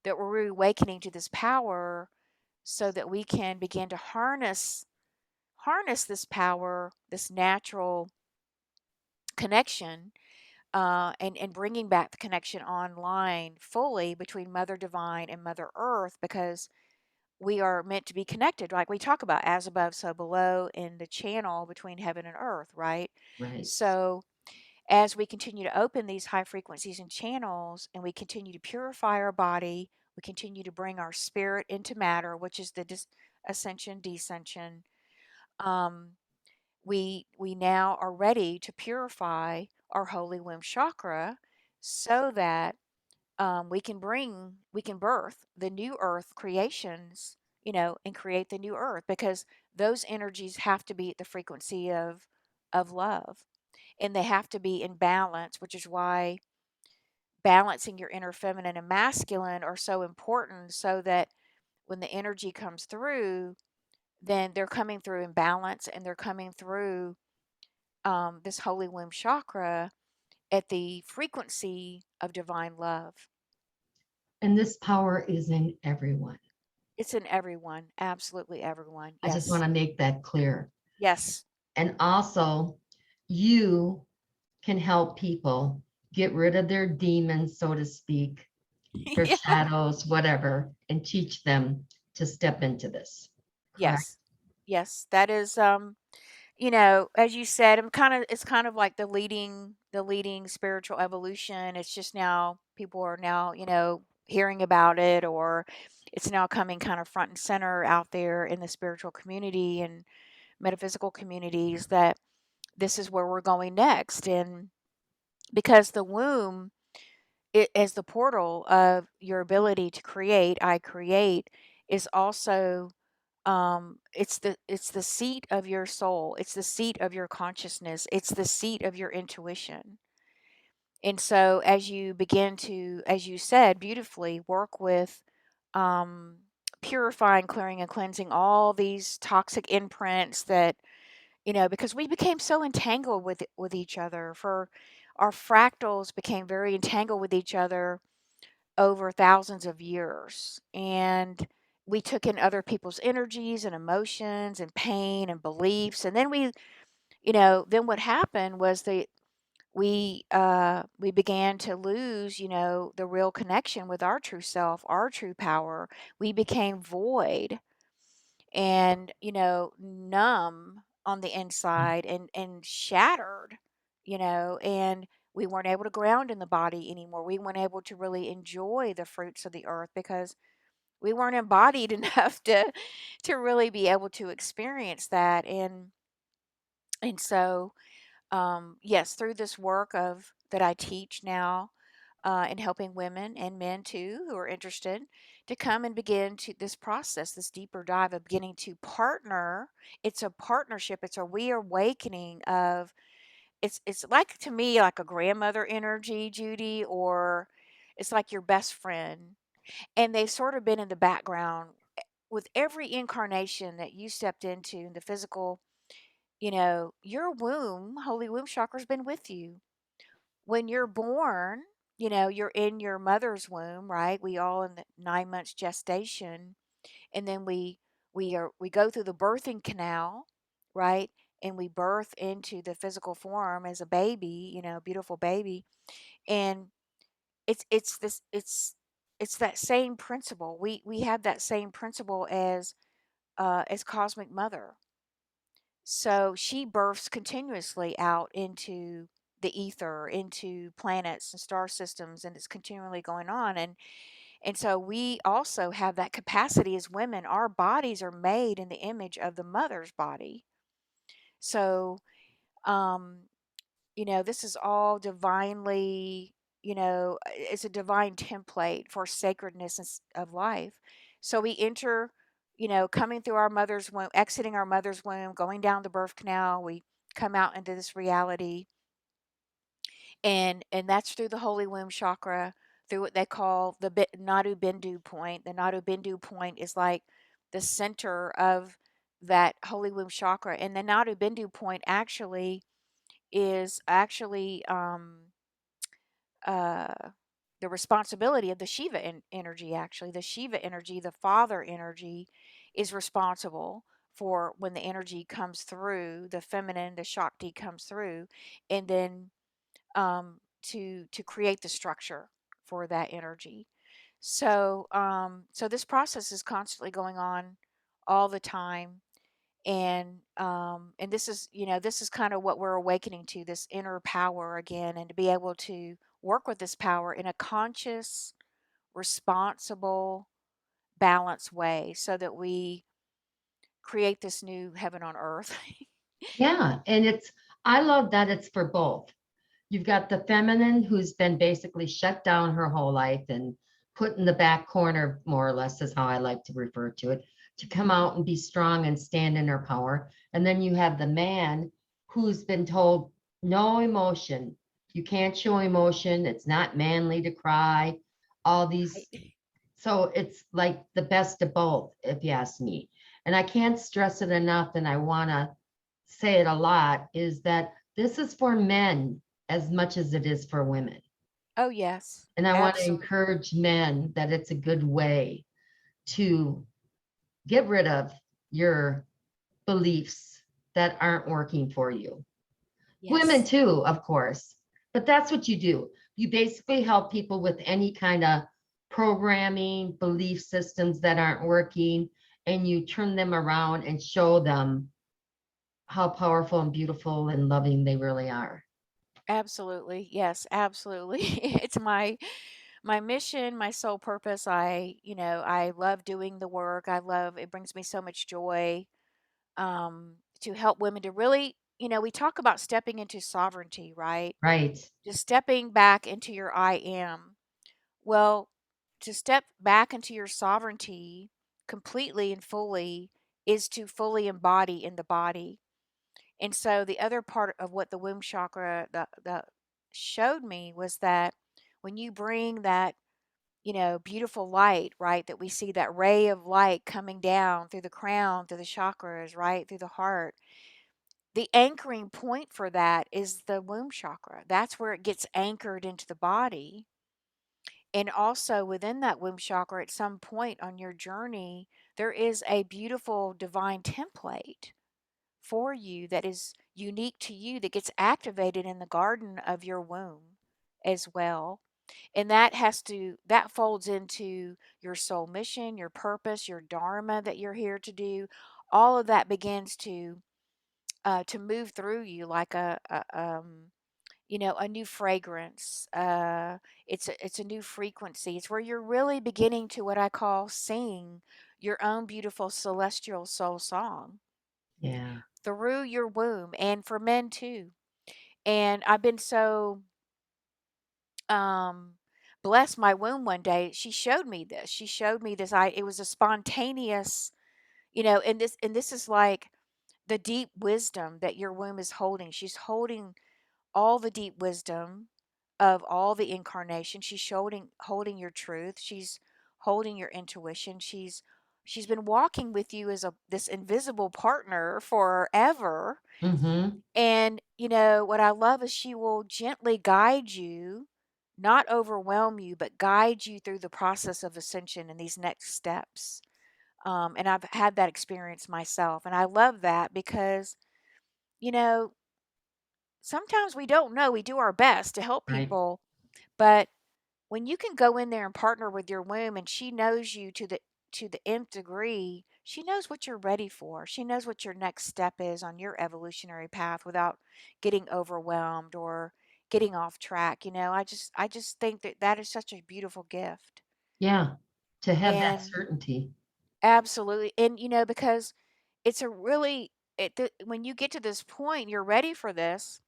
that we're awakening to this power, so that we can begin to harness this power, this natural connection, and bringing back the connection online fully between Mother Divine and Mother Earth, because we are meant to be connected, like we talk about, as above, so below, in the channel between heaven and earth, right? Right. So as we continue to open these high frequencies and channels, and we continue to purify our body, we continue to bring our spirit into matter, which is the ascension, descension. Um, we now are ready to purify our holy womb chakra so that we can birth the new earth creations, and create the new earth, because those energies have to be at the frequency of love, and they have to be in balance, which is why balancing your inner feminine and masculine are so important, so that when the energy comes through, then they're coming through in balance, and they're coming through this holy womb chakra at the frequency of divine love. And this power is in everyone. It's in everyone, absolutely everyone. I just want Yes. to make that clear. Yes. And also, you can help people get rid of their demons, so to speak, their Yeah. shadows, whatever, and teach them to step into this. Correct? Yes. Yes. That is as you said, it's kind of like the leading spiritual evolution. It's just now people are now, hearing about it, or it's now coming kind of front and center out there in the spiritual community and metaphysical communities, that this is where we're going next. And because the womb, it as the portal of your ability to create, I create, is also it's the seat of your soul, it's the seat of your consciousness, it's the seat of your intuition. And so as you begin to, as you said beautifully, work with um purifying, clearing, and cleansing all these toxic imprints, that because we became so entangled with each other, for our fractals became very entangled with each other over thousands of years. And we took in other people's energies and emotions and pain and beliefs. And then then what happened was that we began to lose, the real connection with our true self, our true power. We became void and, numb on the inside, and shattered, and we weren't able to ground in the body anymore. We weren't able to really enjoy the fruits of the earth, because we weren't embodied enough to really be able to experience that. And so yes, through this work of that I teach now, in helping women and men too who are interested, to come and begin to this process, this deeper dive of beginning to partner. It's a partnership. It's a reawakening of, it's like, to me, like a grandmother energy, Judy, or it's like your best friend, and they've sort of been in the background with every incarnation that you stepped into in the physical. Your womb, holy womb chakra's been with you. When you're born, you're in your mother's womb, right? We all in the 9 months gestation, and then we go through the birthing canal, right? And we birth into the physical form as a baby, beautiful baby. And it's this it's that same principle. We have that same principle as cosmic mother. So she births continuously out into the ether, into planets and star systems, and it's continually going on. And so we also have that capacity as women. Our bodies are made in the image of the mother's body. So um, this is all divinely, it's a divine template for sacredness of life. So we enter, coming through our mother's womb, exiting our mother's womb, going down the birth canal, we come out into this reality. And that's through the holy womb chakra, through what they call the Nadu Bindu point. The Nadu Bindu point is like the center of that holy womb chakra. And the Nadu Bindu point actually is actually uh, the responsibility of the Shiva energy. Actually, the Shiva energy, the father energy, is responsible for when the energy comes through, the feminine, the Shakti comes through, and then to create the structure for that energy. So this process is constantly going on all the time. And this is kind of what we're awakening to, this inner power again, and to be able to work with this power in a conscious, responsible, balanced way, so that we create this new heaven on earth. Yeah. And I love that it's for both. You've got the feminine who's been basically shut down her whole life and put in the back corner, more or less, is how I like to refer to it, to come out and be strong and stand in her power. And then you have the man who's been told no emotion. You can't show emotion. It's not manly to cry. All these. Right. So it's like the best of both, if you ask me. And I can't stress it enough, and I want to say it a lot, is that this is for men as much as it is for women. Oh, yes. And I want to Absolutely. encourage men that it's a good way to get rid of your beliefs that aren't working for you. Women Yes. too, of course, but that's what you do. You basically help people with any kind of programming, belief systems that aren't working, and you turn them around and show them how powerful and beautiful and loving they really are. Absolutely. Yes, absolutely. It's my mission, my sole purpose. I love doing the work. I love it brings me so much joy to help women to really, we talk about stepping into sovereignty, right? Right. Just stepping back into your I am. Well, to step back into your sovereignty completely and fully is to fully embody in the body. And so the other part of what the womb chakra the showed me was that when you bring that, beautiful light, right, that we see that ray of light coming down through the crown, through the chakras, right, through the heart. The anchoring point for that is the womb chakra. That's where it gets anchored into the body. And also within that womb chakra, at some point on your journey, there is a beautiful divine template for you that is unique to you that gets activated in the garden of your womb as well. And that folds into your soul mission, your purpose, your dharma that you're here to do. All of that begins to move through you like a new fragrance. It's a new frequency. It's where you're really beginning to what I call sing your own beautiful celestial soul song Yeah. through your womb, and for men too. And I've been so um blessed. My womb one day, she showed me this. She showed me this. I It was a spontaneous, and this is like the deep wisdom that your womb is holding. She's holding all the deep wisdom of all the incarnation. She's holding your truth. She's holding your intuition. She's been walking with you as a this invisible partner forever. Mm-hmm. And what I love is she will gently guide you, not overwhelm you, but guide you through the process of ascension and these next steps. And I've had that experience myself, and I love that because you know sometimes we don't know. We do our best to help Right. people, but when you can go in there and partner with your womb and she knows you to the nth degree, she knows what you're ready for. She knows what your next step is on your evolutionary path without getting overwhelmed or getting off track. I just think that that is such a beautiful gift. Yeah. To have that And certainty. absolutely. And because it's a really when you get to this point, you're ready for this.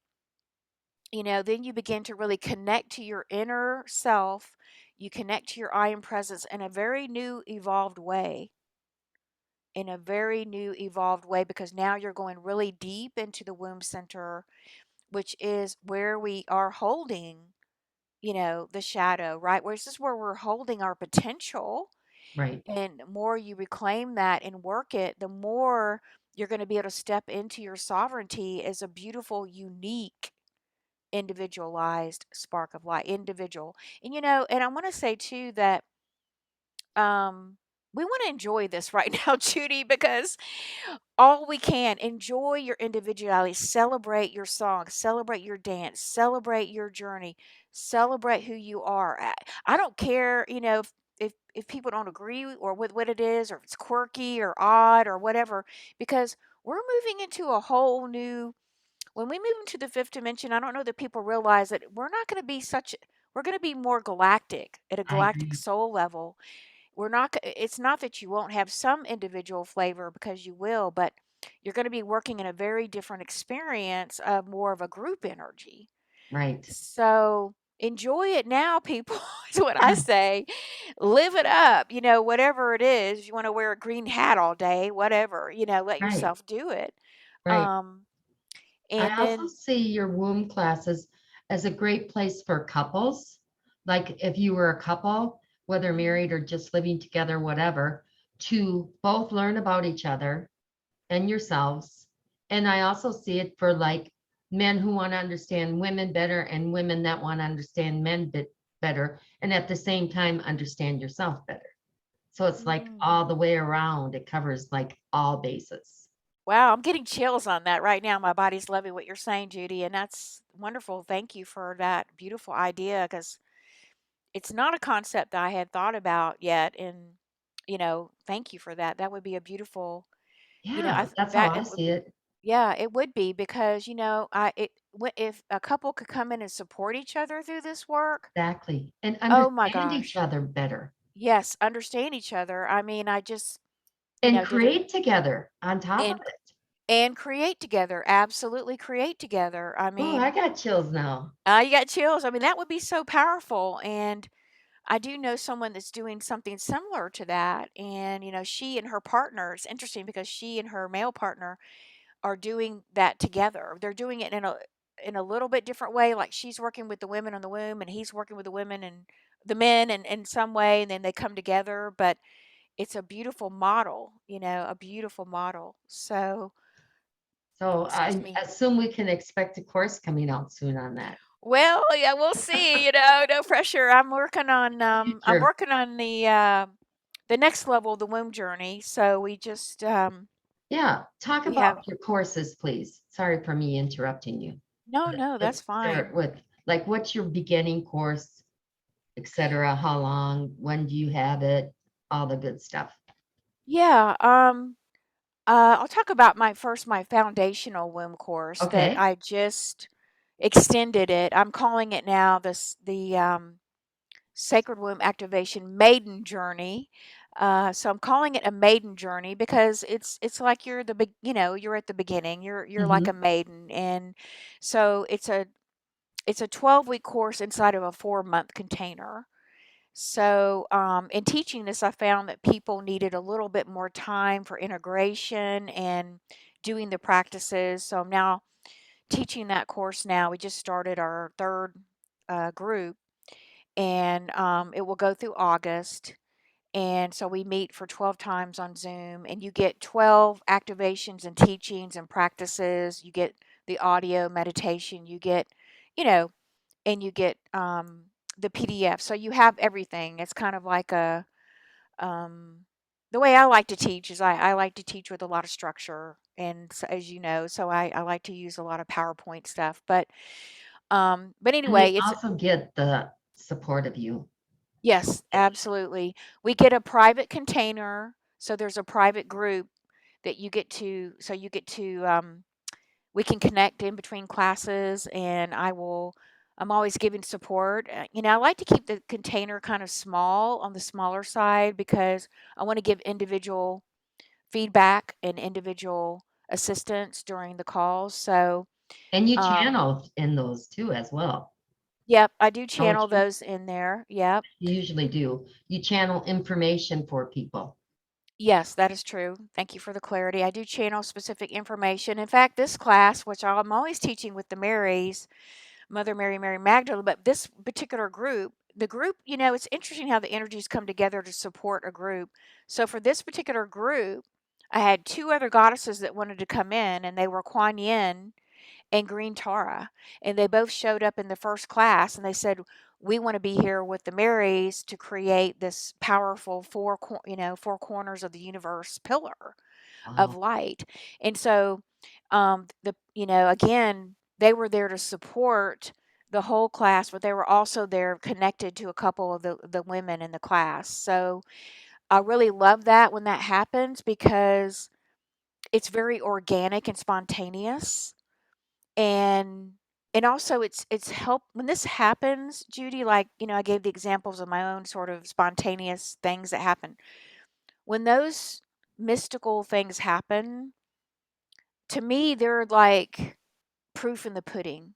Then you begin to really connect to your inner self. You connect to your I am presence in a very new, evolved way. In a very new, evolved way, because now you're going really deep into the womb center, which is where we are holding, the shadow, right? Where this is where we're holding our potential. Right. And the more you reclaim that and work it, the more you're going to be able to step into your sovereignty as a beautiful, unique individualized spark of light, individual. And I want to say too that we want to enjoy this right now, Judy, because all we can enjoy your individuality, celebrate your song, celebrate your dance, celebrate your journey, celebrate who you are. I don't care, if people don't agree or with what it is, or if it's quirky or odd or whatever, because we're moving into a whole new when we move into the fifth dimension. I don't know that people realize that we're going to be more galactic at a I galactic agree. soul level. It's not that you won't have some individual flavor, because you will, but you're going to be working in a very different experience of more of a group energy. Right. So enjoy it now, people, is what I Yeah. say. Live it up, whatever it is. If you want to wear a green hat all day, whatever, let Right. yourself do it. Right. Um, and I also then, see your womb classes as a great place for couples. Like if you were a couple, whether mhm. married or just living together, whatever, to both learn about each other and yourselves. And I also see it for like men who want to understand women better and women that want to understand men better. And at the same time, understand yourself better. So it's like Mm. all the way around. It covers like all bases. Wow, I'm getting chills on that right now. My body's loving what you're saying, Judy, and that's wonderful. Thank you for that beautiful idea because it's not a concept that I had thought about yet. And, thank you for that. That would be a beautiful, I Yeah, that's how that I it would, see it. yeah, it would be because, if a couple could come in and support each other through this work, Exactly. And oh my understand each gosh, other better yes, understand each other. I mean, I just, and did it create together on top of and it. and create together. Absolutely create together. I Oh, I mean, got chills now. you got chills. I mean, that would be so powerful. And I do know someone that's doing something similar to that. And, she and her partner, it's interesting because she and her male partner are doing that together. They're doing it in a little bit different way. Like she's working with the women on the womb and he's working with the women and the men and in some way, and then they come together. But it's a beautiful model, a beautiful model. So, So excuse I me. assume we can expect a course coming out soon on that. Well, yeah, we'll see, no pressure. I'm Future. working on the next level of the womb journey. So we just Yeah, talk we have about your courses, please. Sorry for me interrupting you. no, no, that's Let's start fine. with like what's your beginning course, etc. How long? When do you have it? All the good stuff. Yeah, I'll talk about my foundational womb course that Okay. I just extended it. I'm calling it now the Sacred Womb Activation Maiden Journey. So I'm calling it a maiden journey because it's like you're you're at the beginning. You're like a Hmm. maiden, and so it's a 12-week course inside of a 4-month container. So, in teaching this, I found that people needed a little bit more time for integration and doing the practices. So I'm now teaching that course now. We just started our third group, and it will go through August. And so we meet for 12 times on Zoom, and you get 12 activations and teachings and practices. You get the audio meditation, you know, and you get the PDF. So you have everything. It's kind of like um, the way I like to teach is I like to teach with a lot of structure. And so, as you know, so I like to use a lot of PowerPoint stuff. But And they anyway, it's also get the support of you. yes, absolutely. We get a private container. So there's a private group that you get to we can connect in between classes and I'm always giving support. I like to keep the container kind of small on the smaller side because I want to give individual feedback and individual assistance during the calls. So, And you um, channel in those too as well. yep, I do Don't channel you? those in there. Yep. You usually do. You channel information for people. Yes, that is true. Thank you for the clarity. I do channel specific information. In fact, this class, which I'm always teaching with the Marys, Mother Mary, Mary Magdalene, but this particular group, the group, it's interesting how the energies come together to support a group. So for this particular group, I had two other goddesses that wanted to come in, and they were Quan Yin and Green Tara. And they both showed up in the first class, and they said, we want to be here with the Marys to create this powerful four corners of the universe pillar of Wow. light. And so, again, they were there to support the whole class, but they were also there connected to a couple of the women in the class. So I really love that when that happens because it's very organic and spontaneous. And also it's help when this happens, Judy, like, I gave the examples of my own sort of spontaneous things that happen. When those mystical things happen, to me, they're like proof in the pudding.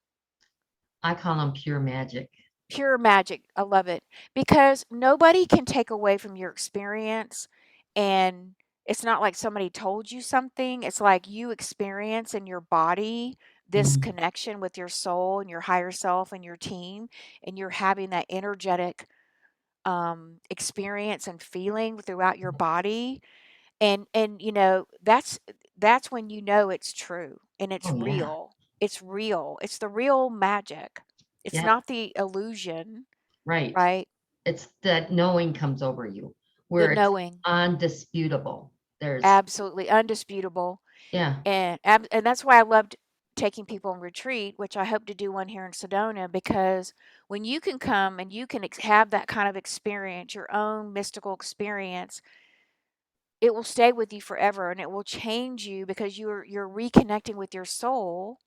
I call them pure magic. Pure magic. I love it because nobody can take away from your experience. And it's not like somebody told you something. It's like you experience in your body this Mhm. connection with your soul and your higher self and your team. And you're having that energetic experience and feeling throughout your body. And that's when you know it's true and it's Oh yeah. real. It's real. It's the real magic. It's Yep. not the illusion, Right. right? It's that knowing comes over you The where it's knowing. undisputable. There's, Absolutely undisputable. yeah, And that's why I loved taking people on retreat, which I hope to do one here in Sedona, because when you can come and you can have that kind of experience, your own mystical experience, it will stay with you forever and it will change you because you're reconnecting with your soul,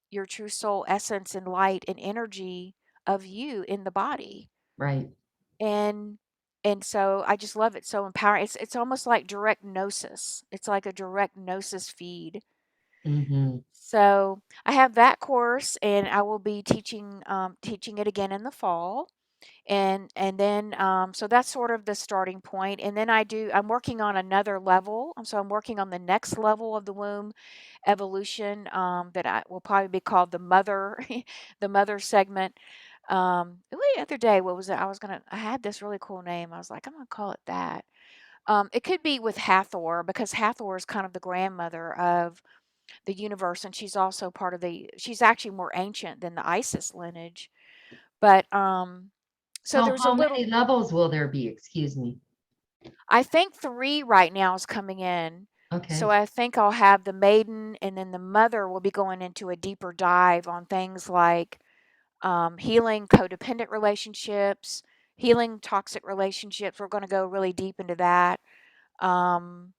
your true soul essence and light and energy of you in the body. right. And and so I just love it, so empowering. It's almost like direct gnosis. It's like a direct gnosis feed. Hmm. So I have that course, and I will be teaching it again in the fall. And then so that's sort of the starting point. And then I'm working on another level. So I'm working on the next level of the womb evolution, that I will probably be called the mother, the mother segment. The other day, what was it? I had this really cool name. I was like, I'm gonna call it that. It could be with Hathor because Hathor is kind of the grandmother of the universe, and she's also part of she's actually more ancient than the Isis lineage. But so So there's a how little, many levels will there be? Excuse me. I think 3 right now is coming in. So Okay. I think I'll have the maiden, and then the mother will be going into a deeper dive on things like healing codependent relationships, healing toxic relationships. We're going to go really deep into that. Um,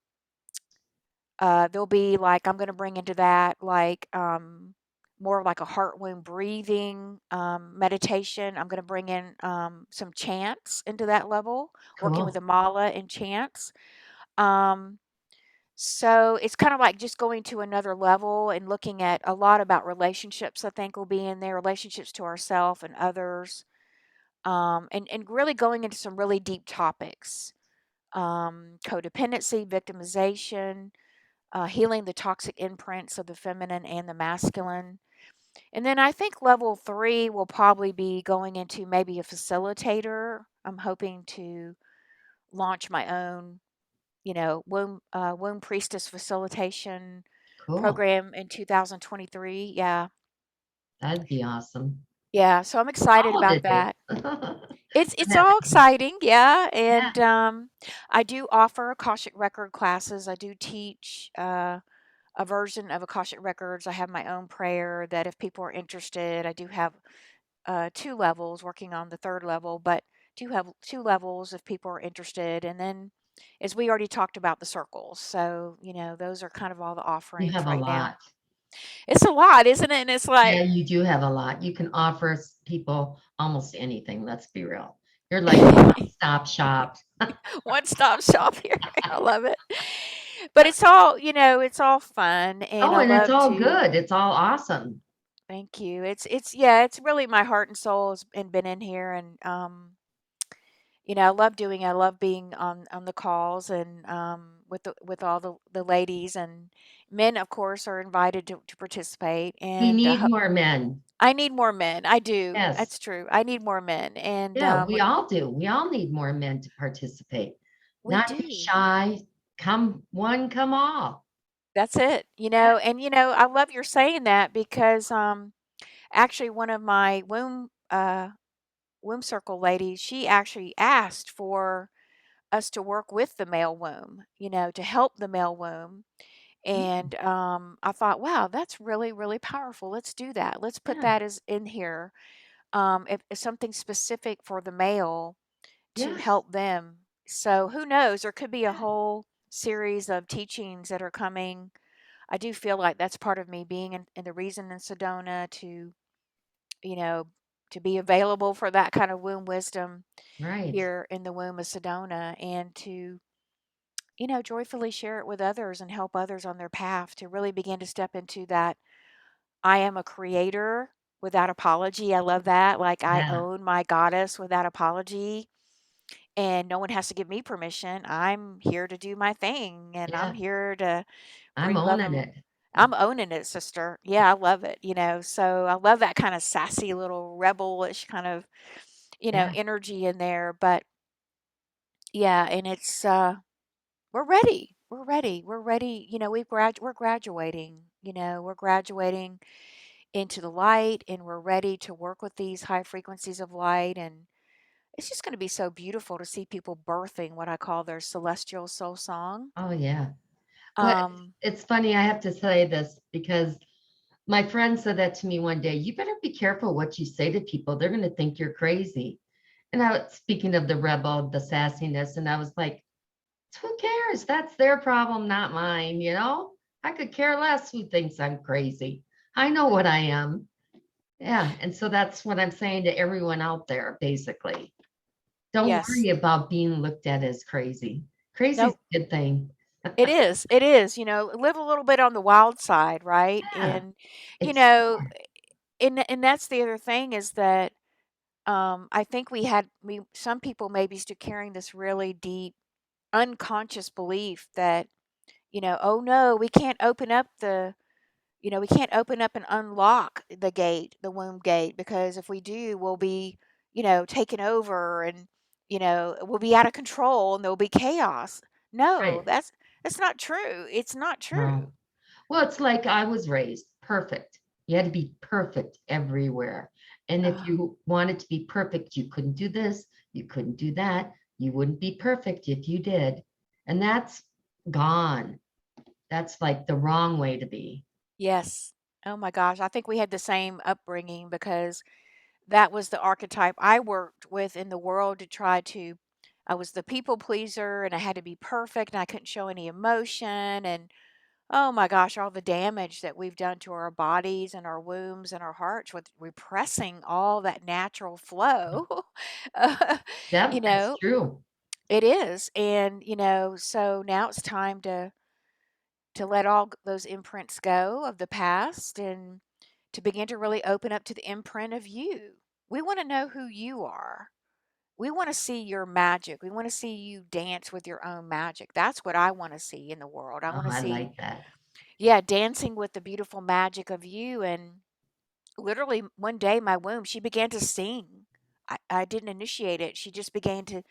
there'll be like, I'm going to bring into that like more like a heart wound breathing meditation. I'm going to bring in some chants into that level, working with Cool. the mala and chants. Um, so it's kind of like just going to another level and looking at a lot about relationships, I think will be in there, relationships to ourselves and others. And really going into some really deep topics. Codependency, victimization, healing the toxic imprints of the feminine and the masculine. And then I think level 3 will probably be going into maybe a facilitator. I'm hoping to launch my own, womb priestess facilitation Cool. program in 2023. Yeah. That'd be awesome. Yeah. So I'm excited All of about it is. that. It's That all would be, exciting, yeah. yeah. And I do offer Akashic record classes. I do teach a version of Akashic records. I have my own prayer that if people are interested, I do have 2 levels, working on the third level, but do have 2 levels if people are interested. And then, as we already talked about, the circles. So those are kind of all the You offerings have a right now. lot. It's a lot, isn't it? And it's Yeah, like you do have a lot. You can offer people almost anything. Let's be real. You're like a one-stop shop. one stop shop here. I love it. But it's all fun, and Oh, I and it's love all to. good. It's all awesome. Thank you. It's yeah, it's really my heart and soul has been in here, and I love doing it. I love being on the calls and with all the ladies and men, of course, are invited to participate. We And need more men. I need more men. I do. Yes. That's true. I need more men, and Yeah, we all do. We all need more men to participate. we Not be do. shy. Come one, come all. That's it. Yeah. And I love your saying that because actually one of my womb circle ladies, she actually asked for us to work with the male womb, to help the male womb. And I thought, wow, that's really, really powerful. Let's do that. Let's put Yeah. that as in here. If something specific for the male to Yes. help them. So who knows? There could be a Yeah. whole series of teachings that are coming. I do feel like that's part of me being in the reason in Sedona you know, to be available for that kind of womb wisdom Right. here in the womb of Sedona and to, joyfully share it with others and help others on their path to really begin to step into that I am a creator without apology. I love that. Like I Yeah, own my goddess without apology, and no one has to give me permission. I'm here to do my thing, and I'm yeah. here to I'm bring love owning and it. I'm owning it, sister. Yeah, I love it. So I love that kind of sassy little rebelish kind of, Yeah, energy in there. But yeah, and it's we're ready. We're ready. We're ready. We're graduating. We're graduating into the light, and we're ready to work with these high frequencies of light. And it's just going to be so beautiful to see people birthing what I call their celestial soul song. oh yeah. Well, Um, it's funny, I have to say this because my friend said that to me one day. You better be careful what you say to people. They're going to think you're crazy. And I was speaking of the rebel, the sassiness, and I was like, who cares? That's their problem, not mine, you know? I could care less who thinks I'm crazy. I know what I am. Yeah. And so that's what I'm saying to everyone out there, basically. Don't yes. worry about being looked at as crazy. Crazy's No, a good thing. it is. It is. Live a little bit on the wild side, right? Yeah. And you know, Explore. and that's the other thing is that I think we some people maybe still carrying this really deep unconscious belief that oh no, we can't open up and unlock the womb gate, because if we do, we'll be, taken over, and, we'll be out of control and there'll be chaos. No, Right. that's not true. It's not true. No. Well, it's like I was raised perfect. You had to be perfect everywhere. And if Oh, you wanted to be perfect, you couldn't do this, you couldn't do that. You wouldn't be perfect if you did. And that's gone. That's like the wrong way to be. yes. Oh my gosh. I think we had the same upbringing, because that was the archetype I worked with in the world to try to. I was the people pleaser, and I had to be perfect, and I couldn't show any emotion. And oh my gosh, all the damage that we've done to our bodies and our wombs and our hearts with repressing all that natural flow. Uh, you Yep, that's know, true. it is. And, so now it's time to let those imprints go of the past, and to begin to really open up to the imprint of you. We want to know who you are. We want to see your magic. We want to see you dance with your own magic. That's what I want to see in the world. I Oh, want to I see, like that. yeah, dancing with the beautiful magic of you. And literally one day, my womb, she began to sing. I didn't initiate it. She just began to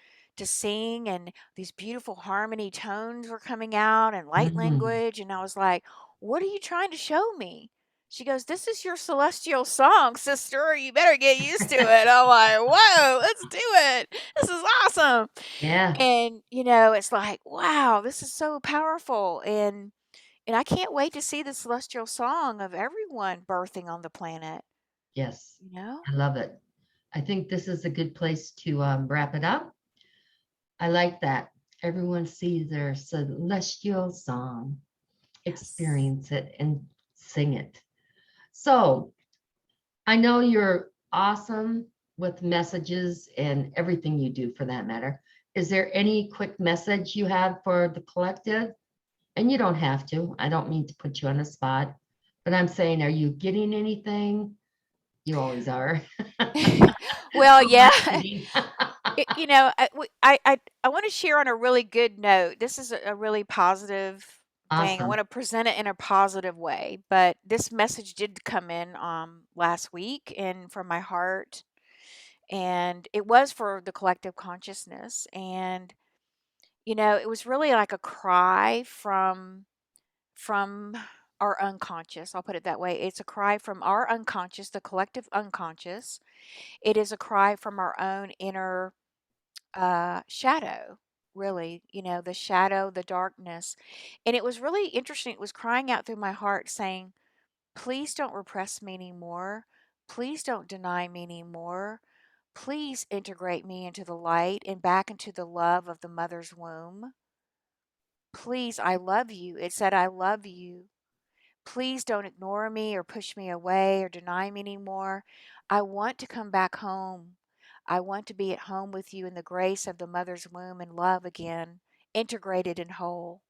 sing, and these beautiful harmony tones were coming out, and light Mm, language. And I was like, what are you trying to show me? She goes, this is your celestial song, sister. You better get used to it. I'm like, whoa, let's do it. This is awesome. yeah, And, it's like, wow, this is so powerful. And I can't wait to see the celestial song of everyone birthing on the planet, yes. you know? I love it. I think this is a good place to wrap it up. I like that. Everyone sees their celestial song, Yes. experience it, and sing it. So I know you're awesome with messages and everything you do for that matter. Is there any quick message you have for the collective? And you don't have to. I don't mean to put you on the spot, but I'm saying, are you getting anything? You always are. Well, So yeah. I'm kidding. I want to share on a really good note. This is a really positive thing. I want Awesome. to present it in a positive way. But this message did come in last week, and from my heart, and it was for the collective consciousness. And it was really like a cry from our unconscious. I'll put it that way. It's a cry from our unconscious, the collective unconscious. It is a cry from our own inner shadow, really, the shadow, the darkness. And it was really interesting. It was crying out through my heart saying, please don't repress me anymore. Please don't deny me anymore. Please integrate me into the light and back into the love of the mother's womb. Please, I love you. It said, I love you. Please don't ignore me or push me away or deny me anymore. I want to come back home. I want to be at home with you in the grace of the mother's womb and love again integrated and whole.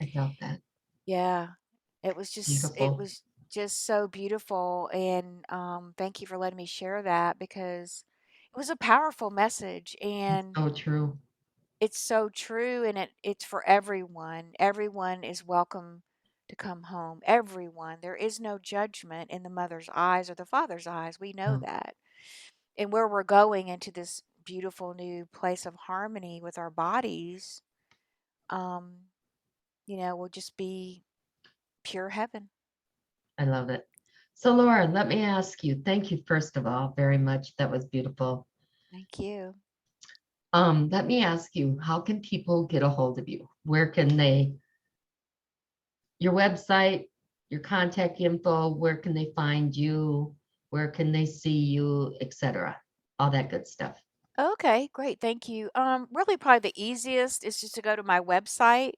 I felt that. Yeah. It Beautiful. was just so beautiful, and thank you for letting me share that because it was a powerful message, It's and so true. it's so true, and it's for everyone. Everyone is welcome to come home. Everyone. There is no judgment in the mother's eyes or the father's eyes. We know No, that. And where we're going into this beautiful new place of harmony with our bodies, um, will just be pure heaven. I love it. So, Laura, let me ask you, thank you, first of all, very much. That was beautiful. Thank you. Let me ask you, how can people get a hold of you? Where can they, your website, your contact info, where can they find you? Where can they see you, etc.? All that good stuff. Okay, great. Thank you. Really probably the easiest is just to go to my website,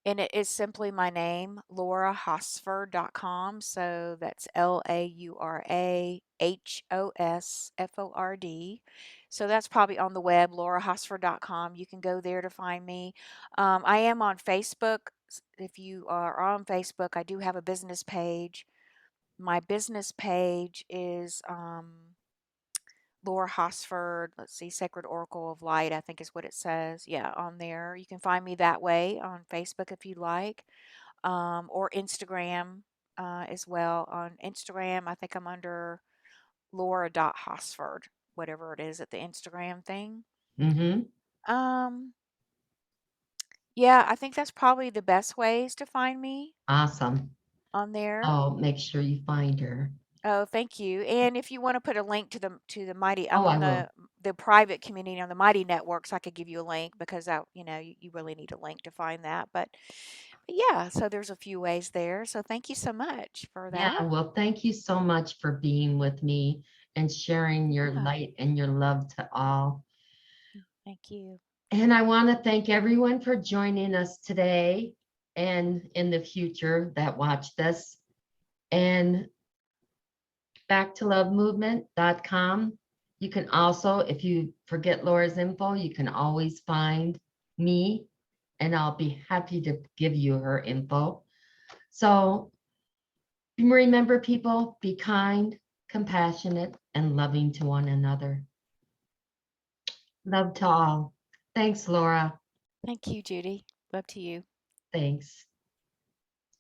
and it is simply my name, laurahosford.com. So that's LauraHosford. So that's probably on the web, laurahosford.com. You can go there to find me. I am on Facebook. If you are on Facebook, I do have a business page. My business page is Laura Hosford, let's see, Sacred Oracle of Light, I think is what it says. Yeah, on there. You can find me that way on Facebook if you like, or Instagram as well. On Instagram, I think I'm under Laura.Hosford, whatever it is at the Instagram thing. Mm-hmm. Um, yeah, I think that's probably the best ways to find me Awesome. on there. I'll make sure you find her. Oh, thank you. And if you want to put a link to the Mighty, I'm Oh, I on will. the private community on the Mighty Network, so I could give you a link because you really need a link to find that. But yeah, so there's a few ways there. So thank you so much for Yeah, that. well, thank you so much for being with me and sharing your Yeah, light and your love to all. thank you. And I want to thank everyone for joining us today and in the future that watch this. And backtolovemovement.com. You can also, if you forget Laura's info, you can always find me and I'll be happy to give you her info. So remember, people, be kind, compassionate, and loving to one another. Love to all. Thanks, Laura. Thank you, Judy. Love to you. Thanks.